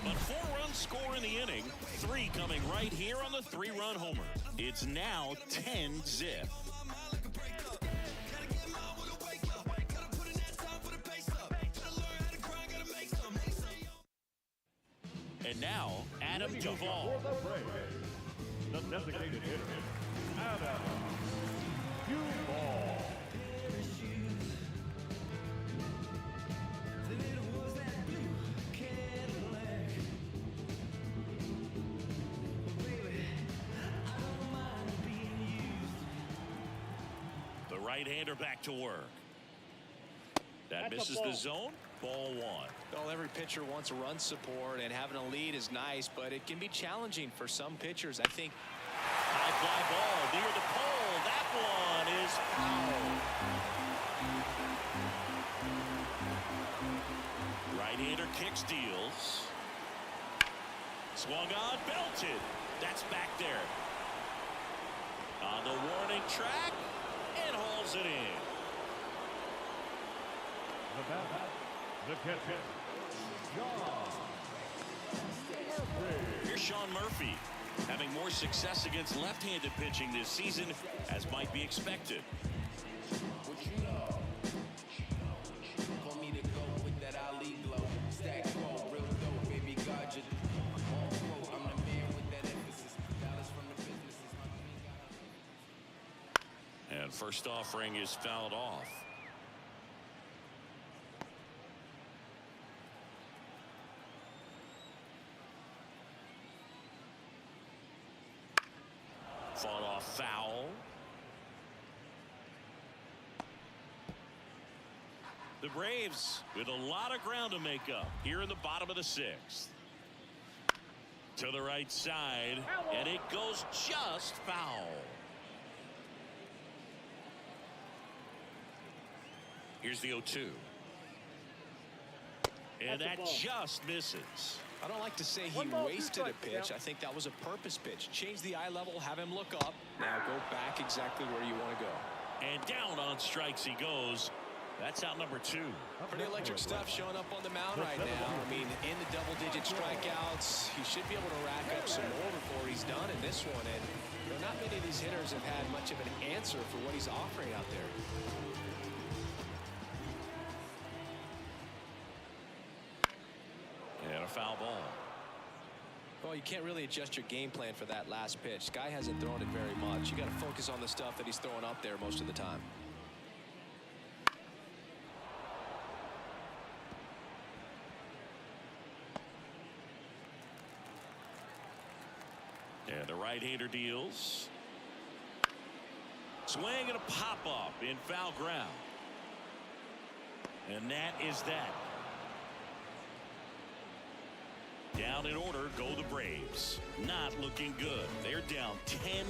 But 4 runs score in the inning. 3 coming right here on the 3-run homer. It's now 10-zip. And now Adam Duvall. The designated hitter, Adam Duvall. The right-hander back to work. That misses the zone. Ball 1. Well, every pitcher wants run support, and having a lead is nice, but it can be challenging for some pitchers. I think high fly ball near the pole. That one is foul. Right-hander kicks, deals. Swung on, belted. That's back there. On the warning track, and hauls it in. The catcher, Here's Sean Murphy, having more success against left-handed pitching this season, as might be expected. And first offering is fouled off. Fought off foul. The Braves with a lot of ground to make up here in the bottom of the 6th. To the right side, and it goes just foul. Here's the 0-2. And that just misses. I don't like to say he wasted a pitch. I think that was a purpose pitch. Change the eye level, have him look up. Now go back exactly where you want to go. And down on strikes he goes. That's out number 2. Pretty electric stuff showing up on the mound right now. I mean, in the double-digit strikeouts, he should be able to rack up some more before he's done in this one. And not many of these hitters have had much of an answer for what he's offering out there. And a foul ball. Well, you can't really adjust your game plan for that last pitch. Guy hasn't thrown it very much. You got to focus on the stuff that he's throwing up there most of the time. And the right-hander deals. Swing and a pop-up in foul ground. And that is that. Down in order go the Braves. Not looking good. They're down 10-0.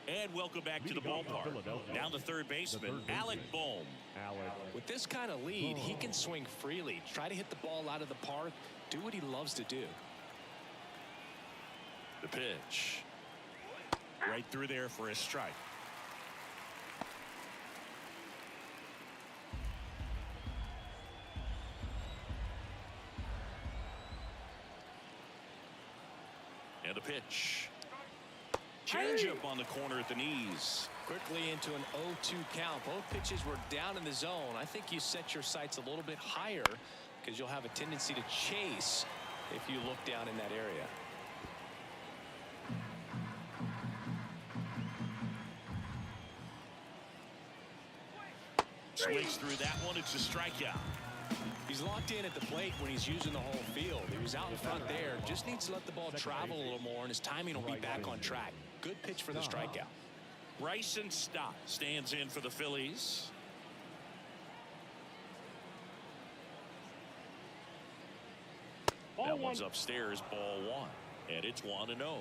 And welcome back to the ballpark. Now the third baseman, Alec Bohm. With this kind of lead, he can swing freely, try to hit the ball out of the park, do what he loves to do. The pitch. Right through there for a strike. And the pitch. Changeup on the corner at the knees. Quickly into an 0-2 count. Both pitches were down in the zone. I think you set your sights a little bit higher because you'll have a tendency to chase if you look down in that area. Swings through that one. It's a strikeout. He's locked in at the plate when he's using the whole field. He was out in front there. Just needs to let the ball travel a little more, and his timing will be back on track. Good pitch for the strikeout. Bryson Stott stands in for the Phillies. That one's upstairs, ball 1. And it's 1-0.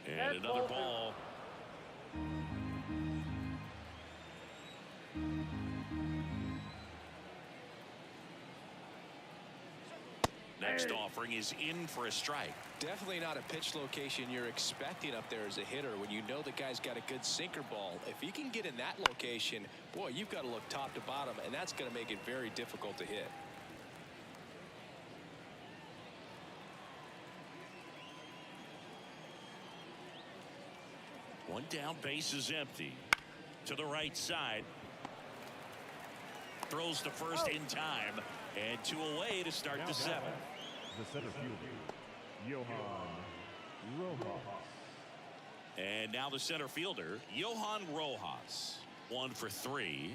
And another ball. Next offering is in for a strike. Definitely not a pitch location you're expecting up there as a hitter when you know the guy's got a good sinker ball. If he can get in that location, boy, you've got to look top to bottom, and that's going to make it very difficult to hit. One down, base is empty. To the right side. Throws to first in time. And 2 away to start the 7th. The center fielder, Johan Rojas. And now the center fielder, Johan Rojas. 1 for 3.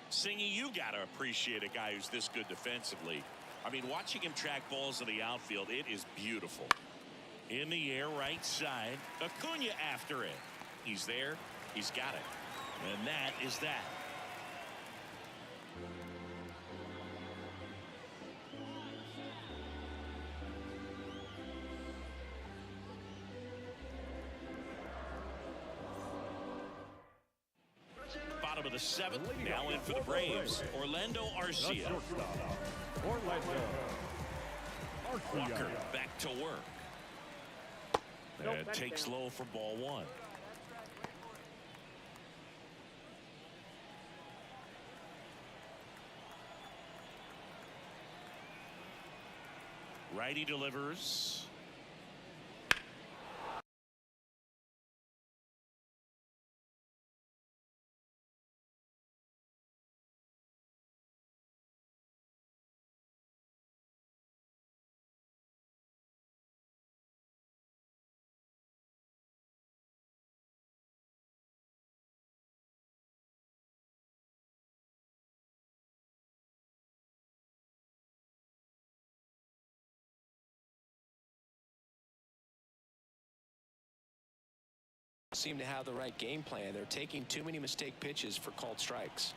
Singy, you got to appreciate a guy who's this good defensively. I mean, watching him track balls in the outfield, it is beautiful. In the air, right side. Acuna after it. He's there. He's got it. And that is that. Bottom of the 7th. Now in for the Braves, Orlando Arcia. Walker back to work. And takes low for ball 1. Righty delivers. Seem to have the right game plan. They're taking too many mistake pitches for called strikes.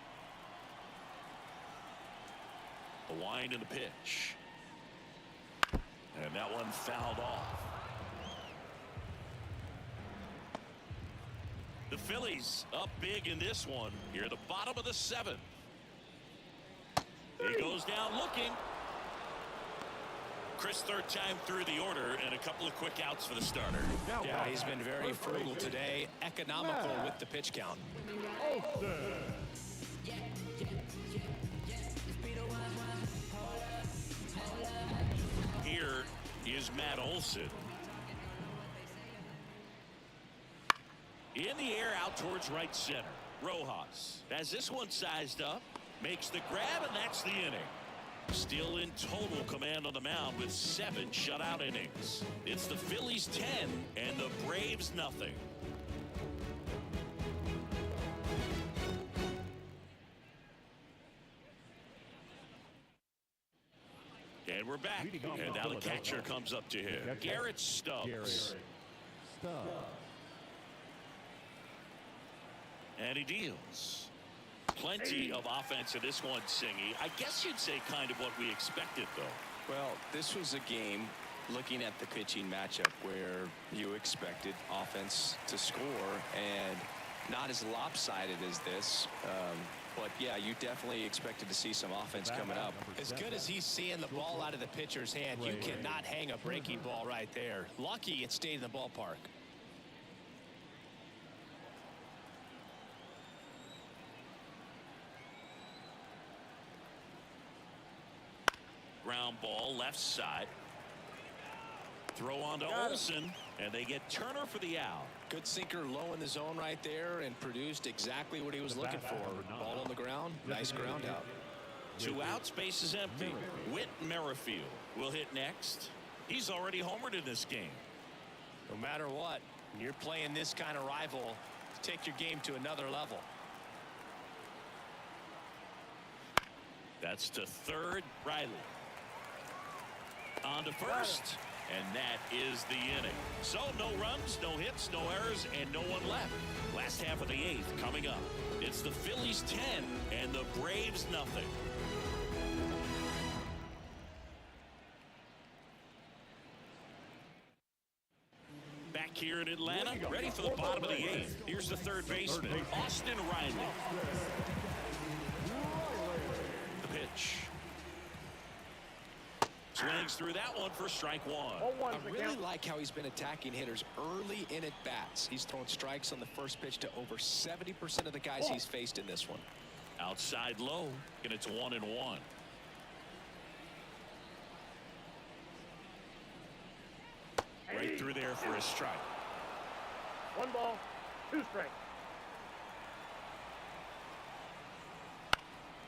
The wind and the pitch. And that one fouled off. The Phillies up big in this one. Here at the bottom of the 7th. He goes down looking. Chris, third time through the order, and a couple of quick outs for the starter. Yeah, he's been very frugal today, economical with the pitch count. Here is Matt Olson. In the air out towards right center. Rojas has this one sized up, makes the grab, and that's the inning. Still in total command on the mound with 7 shutout innings. It's the Phillies 10 and the Braves nothing. And we're back. And now the catcher comes up to him. Garrett Stubbs. And he deals. Plenty of offense in this one, Singy. I guess you'd say kind of what we expected, though. Well, this was a game, looking at the pitching matchup, where you expected offense to score, and not as lopsided as this. But, yeah, you definitely expected to see some offense coming up. As good as he's seeing the ball out of the pitcher's hand, you cannot hang a breaking ball right there. Lucky it stayed in the ballpark. Ground ball left side. Throw on to Olson, and they get Turner for the out. Good sinker low in the zone right there, and produced exactly what he was looking for. Ball on the ground, nice ground out. 2 outs, base is empty. Whit Merrifield will hit next. He's already homered in this game. No matter what, when you're playing this kind of rival, take your game to another level. That's to third, Riley. On to first, and that is the inning. So no runs, no hits, no errors, and no one left. Last half of the 8th coming up. It's the Phillies 10 and the Braves nothing. Back here in Atlanta, ready for the bottom of the 8th. Here's the third baseman, Austin Riley. The pitch. Swings through that one for strike 1. I really like how he's been attacking hitters early in at bats. He's thrown strikes on the first pitch to over 70% of the guys he's faced in this one. Outside low, and it's 1-1. Right through there for a strike. 1 ball, 2 strikes.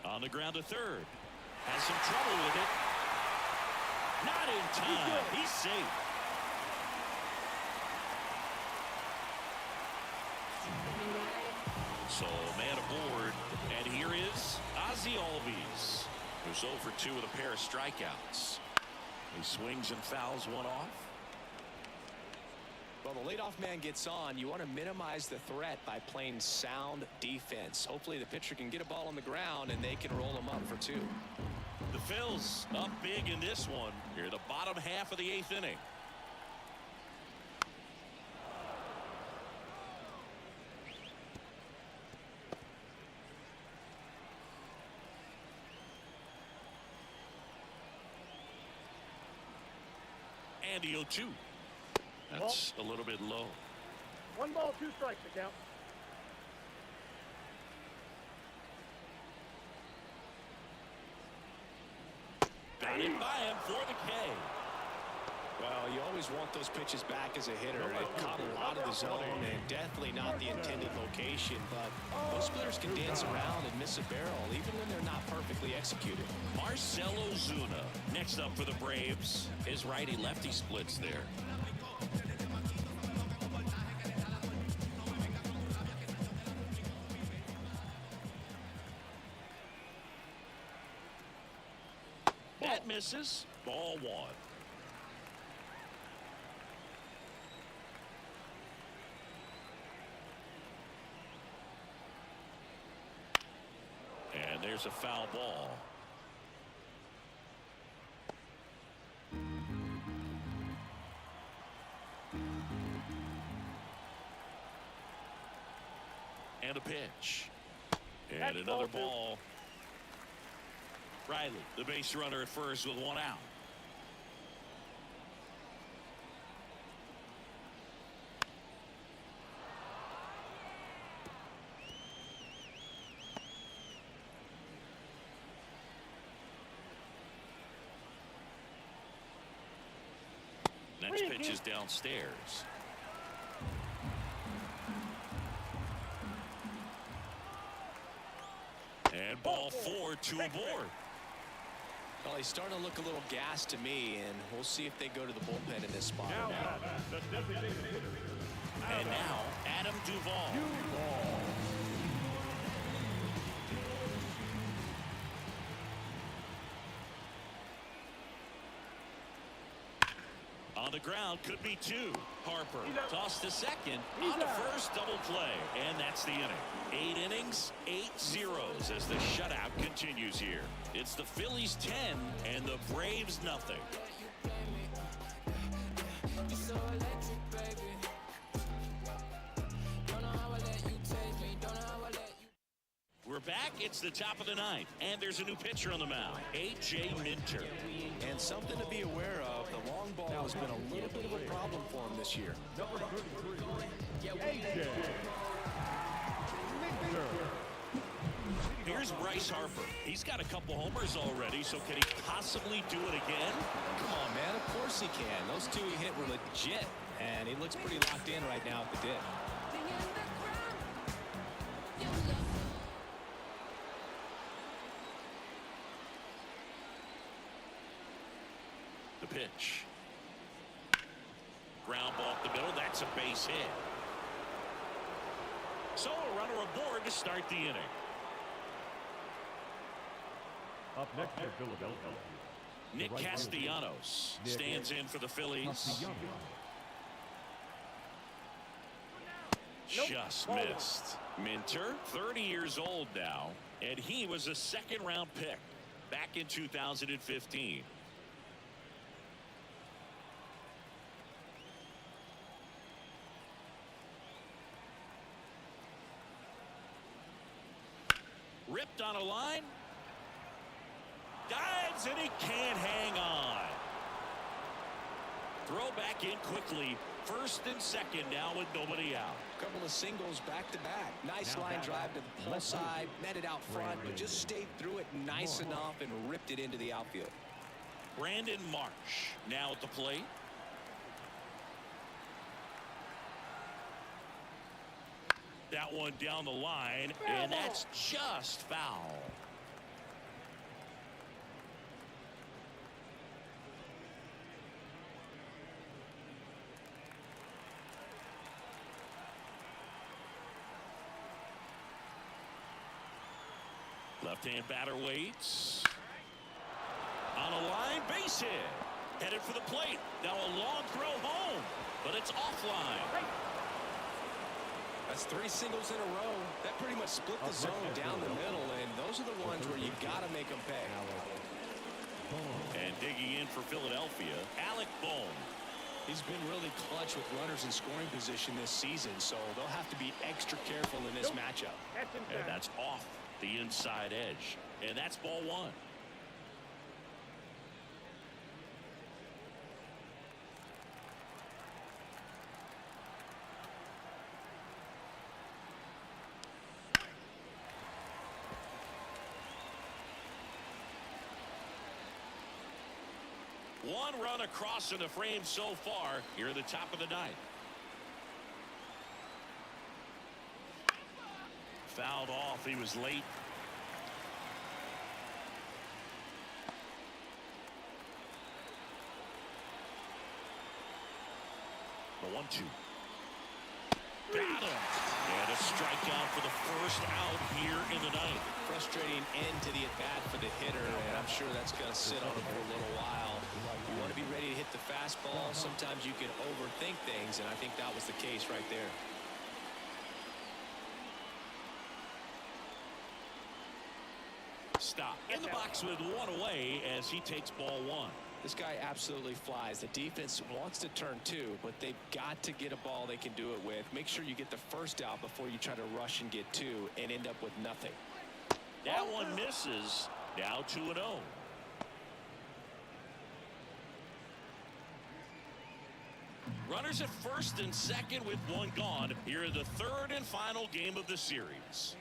On the ground to third. Has some trouble with it. Not in time. He's safe. So man aboard. And here is Ozzie Albies, who's 0 for 2 with a pair of strikeouts. He swings and fouls one off. Well, the leadoff man gets on. You want to minimize the threat by playing sound defense. Hopefully the pitcher can get a ball on the ground and they can roll him up for 2. The Phils up big in this one. Here the bottom half of the 8th inning. And the 0-2. That's a little bit low. 1 ball, 2 strikes to count. Batted by him for the K. Well, you always want those pitches back as a hitter. It caught a lot of the zone and definitely not the intended location, but most players can dance around and miss a barrel even when they're not perfectly executed. Marcell Ozuna next up for the Braves. His righty-lefty splits there. That misses. Ball 1. And there's a foul ball. And a pitch. And another ball. Riley, the base runner at first with one out. Next pitch is downstairs. And ball 4, 2 aboard. Well, he's starting to look a little gassed to me, and we'll see if they go to the bullpen in this spot. And now, Adam Duvall. On the ground, could be 2. Harper tossed to second, on to first, double play, and that's the inning. 8 innings, 8 zeros as the shutout continues here. It's the Phillies 10 and the Braves nothing. We're back. It's the top of the 9th, and there's a new pitcher on the mound, A.J. Minter. And something to be aware of, the long ball has been a little bit of a problem for him this year. Here's Bryce Harper. He's got a couple homers already, so can he possibly do it again? Come on, man. Of course he can. Those 2 he hit were legit, and he looks pretty locked in right now at the dip. The pitch. Ground ball up the middle. That's a base hit. So a runner aboard to start the inning. Up next for Philadelphia. Nick Castellanos stands in for the Phillies. Just missed. Minter, 30 years old now, and he was a second-round pick back in 2015. Ripped on a line. Dives, and he can't hang on. Throw back in quickly. First and second now with nobody out. Couple of singles back to back. Nice line drive to the pull side, met it out front, but just stayed through it nice enough and ripped it into the outfield. Brandon Marsh now at the plate. That one down the line, and that's just foul. Left-hand batter waits. On a line, base hit. Headed for the plate. Now a long throw home, but it's offline. That's 3 singles in a row. That pretty much split the zone down the middle, and those are the ones where you got to make them pay. And digging in for Philadelphia, Alec Bohm. He's been really clutch with runners in scoring position this season, so they'll have to be extra careful in this matchup. And that's off the inside edge. And that's ball 1. One run across in the frame so far here at the top of the 9th. Fouled off. He was late. The 1-2. Got him. And a strikeout for the first out here in the 9th. Frustrating end to the at-bat for the hitter, and I'm sure that's going to sit on him for a little while. You want to be ready to hit the fastball. Sometimes you can overthink things, and I think that was the case right there. Stop. In the box with one away as he takes ball 1. This guy absolutely flies. The defense wants to turn 2, but they've got to get a ball they can do it with. Make sure you get the first out before you try to rush and get 2 and end up with nothing. That one misses, Now 2-0. Runners at first and second with one gone here in the third and final game of the series.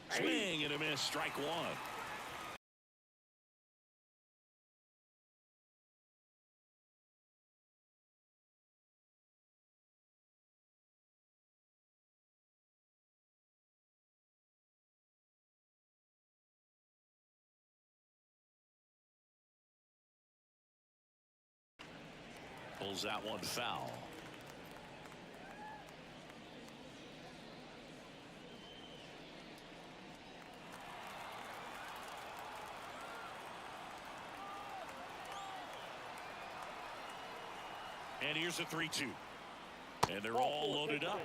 Swing and a miss, strike one. Pulls that one foul. And here's a 3-2. And they're all loaded up.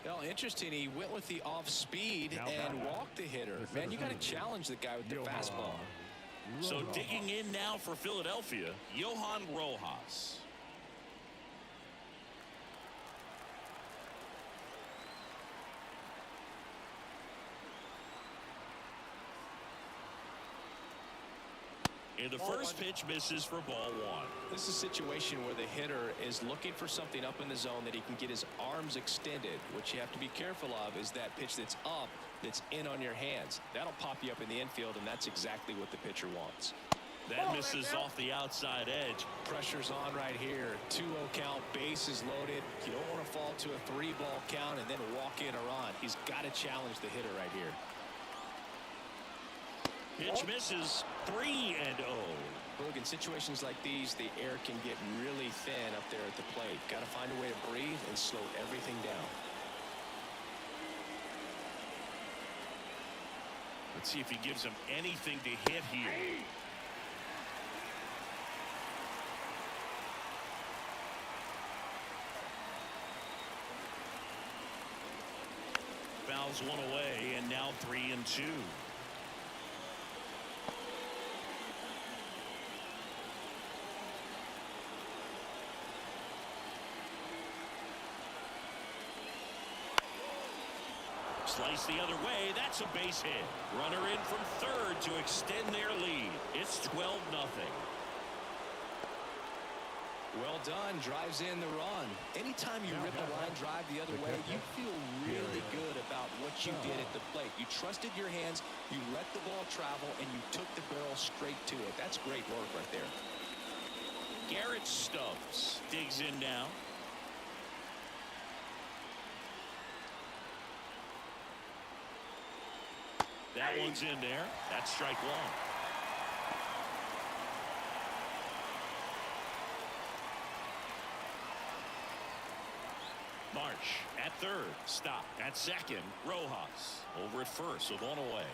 Well, interesting. He went with the off speed and walked the hitter. Man, you got to challenge the guy with the fastball. So digging in now for Philadelphia, Johan Rojas. And the first pitch misses for ball one. This is a situation where the hitter is looking for something up in the zone that he can get his arms extended. What you have to be careful of is that pitch that's up, that's in on your hands. That'll pop you up in the infield, and that's exactly what the pitcher wants. That misses off the outside edge. Pressure's on right here. 2-0 count, bases loaded. You don't want to fall to a 3-ball count and then walk in or on. He's got to challenge the hitter right here. Pitch misses. 3-0. Look, in situations like these, the air can get really thin up there at the plate. Got to find a way to breathe and slow everything down. Let's see if he gives him anything to hit here. Fouls one away, and now 3-2. Slice the other way. That's a base hit. Runner in from third to extend their lead. It's 12-0. Well done. Drives in the run. Anytime you rip a line drive the other way, you feel really good about what you did at the plate. You trusted your hands, you let the ball travel, and you took the barrel straight to it. That's great work right there. Garrett Stubbs digs in now. That one's in there. That's strike one. March at third. Stop at second. Rojas over at first with one away.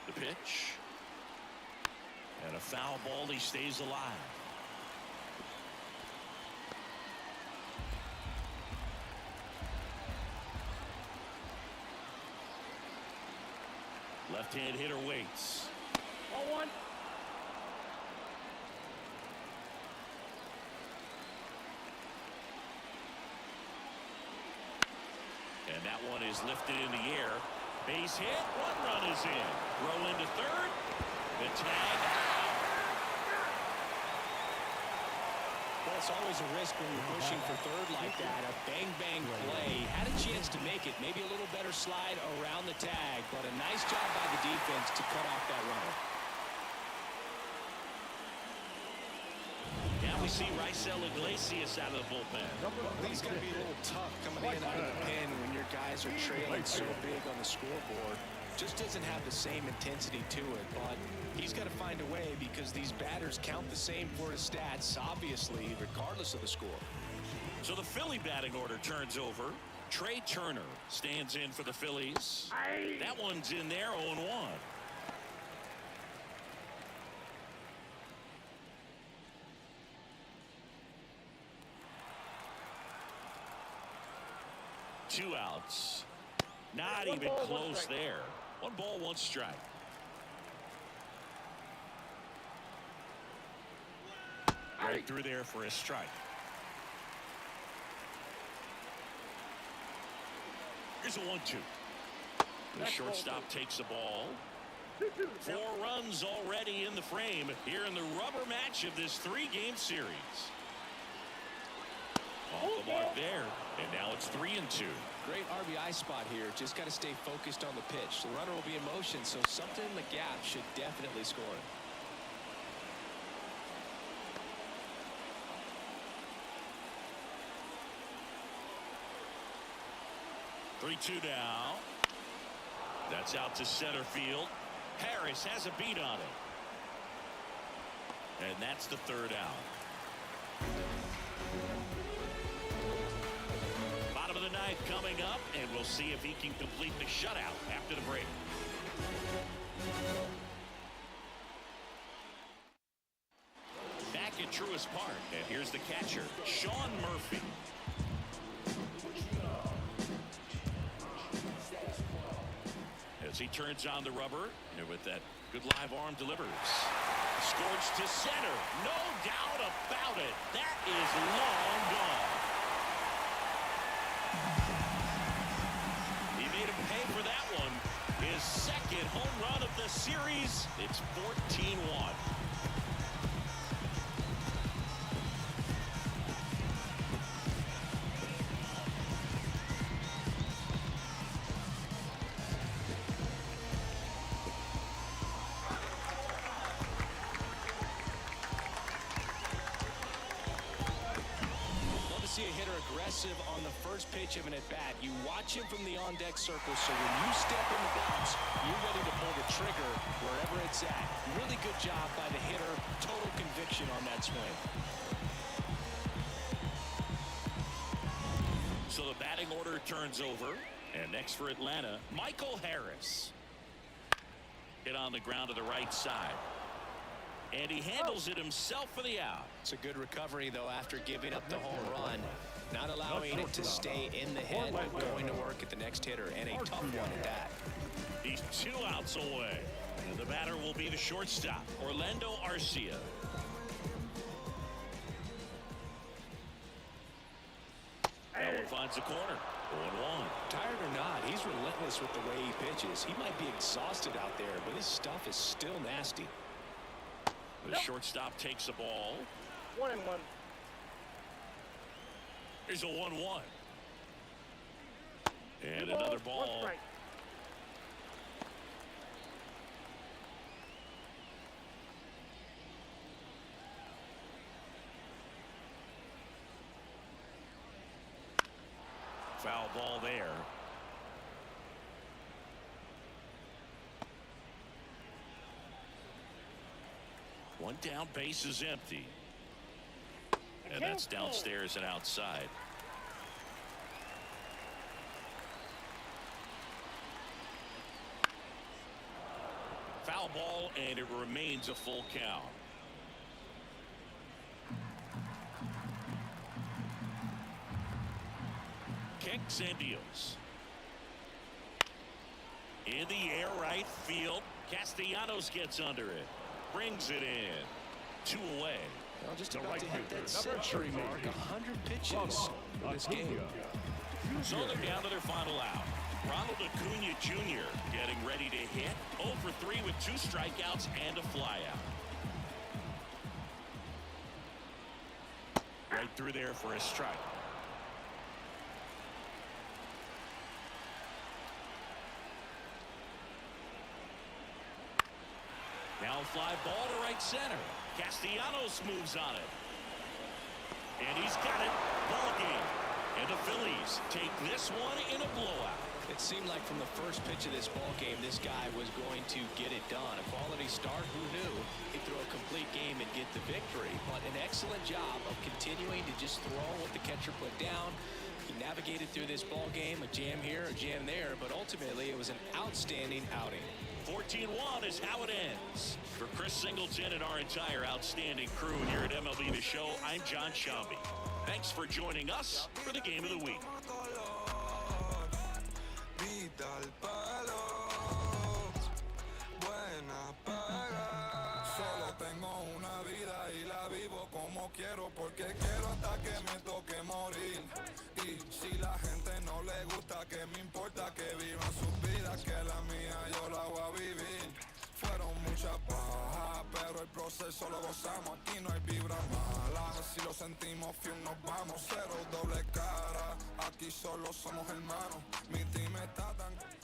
The pitch. And a foul ball. He stays alive. Left-hand hitter waits. 0-1. And that one is lifted in the air. Base hit. One run is in. Throw into third. The tag. Well, it's always a risk when you're pushing for third like that. A bang-bang play. Had a chance to make it. Maybe a little better slide around the tag, but a nice job by the defense to cut off that runner. Now we see Raisel Iglesias out of the bullpen. He's going to be a little tough coming in out of the pen when your guys are trailing so big on the scoreboard. Just doesn't have the same intensity to it, but he's got to find a way because these batters count the same for his stats, obviously, regardless of the score. So the Philly batting order turns over. Trey Turner stands in for the Phillies. That one's in there, 0-1. Two outs. Not One even ball, one close strike. there. 1 ball, 1 strike. Right through there for a strike. Here's a 1-2. The shortstop takes the ball. 2-2. 4 runs already in the frame here in the rubber match of this 3-game series. Off the mark there, and now it's 3-2. Great RBI spot here. Just got to stay focused on the pitch. The runner will be in motion, so something in the gap should definitely score. 3-2 now. That's out to center field. Harris has a beat on it. And that's the 3rd out. Bottom of the 9th coming up, and we'll see if he can complete the shutout after the break. Back at Truist Park, and here's the catcher, Sean Murphy. As he turns on the rubber, and with that good live arm delivers. Scorched to center. No doubt about it. That is long gone. He made him pay for that one. His 2nd home run of the series. It's 14-1. See a hitter aggressive on the first pitch of an at-bat. You watch him from the on-deck circle, so when you step in the box, you're ready to pull the trigger wherever it's at. Really good job by the hitter. Total conviction on that swing. So the batting order turns over, and next for Atlanta, Michael Harris. Hit on the ground to the right side. And he handles it himself for the out. It's a good recovery, though, after giving up the home run. Not allowing it to stay in the head, but going to work at the next hitter, and a tough one at that. He's 2 outs away. And the batter will be the shortstop, Orlando Arcia. That one finds the corner. 0-1. Tired or not, he's relentless with the way he pitches. He might be exhausted out there, but his stuff is still nasty. The shortstop takes the ball. 1-1. Here's a 1-1. And 2 balls, another 1 ball. strike. Foul ball there. One down, base is empty. And that's downstairs and outside. Foul ball, and it remains a full count. Kicks and deals. In the air, right field. Castellanos gets under it. Brings it in. 2 away. Well, just about to hit that century mark. 100 pitches in this game. So they're down to their final out. Ronald Acuna Jr. getting ready to hit. 0 for 3 with 2 strikeouts and a flyout. Right through there for a strike. Now fly ball to right center. Castellanos moves on it. And he's got it. Ball game. And the Phillies take this one in a blowout. It seemed like from the first pitch of this ball game, this guy was going to get it done. A quality start, who knew? He'd throw a complete game and get the victory. But an excellent job of continuing to just throw what the catcher put down. He navigated through this ball game, a jam here, a jam there, but ultimately it was an outstanding outing. 14-1 is how it ends. For Chris Singleton and our entire outstanding crew here at MLB The Show, I'm John Shambi. Thanks for joining us for the Game of the Week. da el palo, buena paga. Solo tengo una vida y la vivo como quiero, porque quiero hasta que me toque morir. Y si la gente no le gusta, que me importa que vivan sus vidas, que la mía yo la voy a vivir. Fueron muchas bajas, pero el proceso lo gozamos. Aquí no hay vibra mala, si lo sentimos fiel nos vamos. Cero doble cara, aquí solo somos hermanos. Mi team está tan...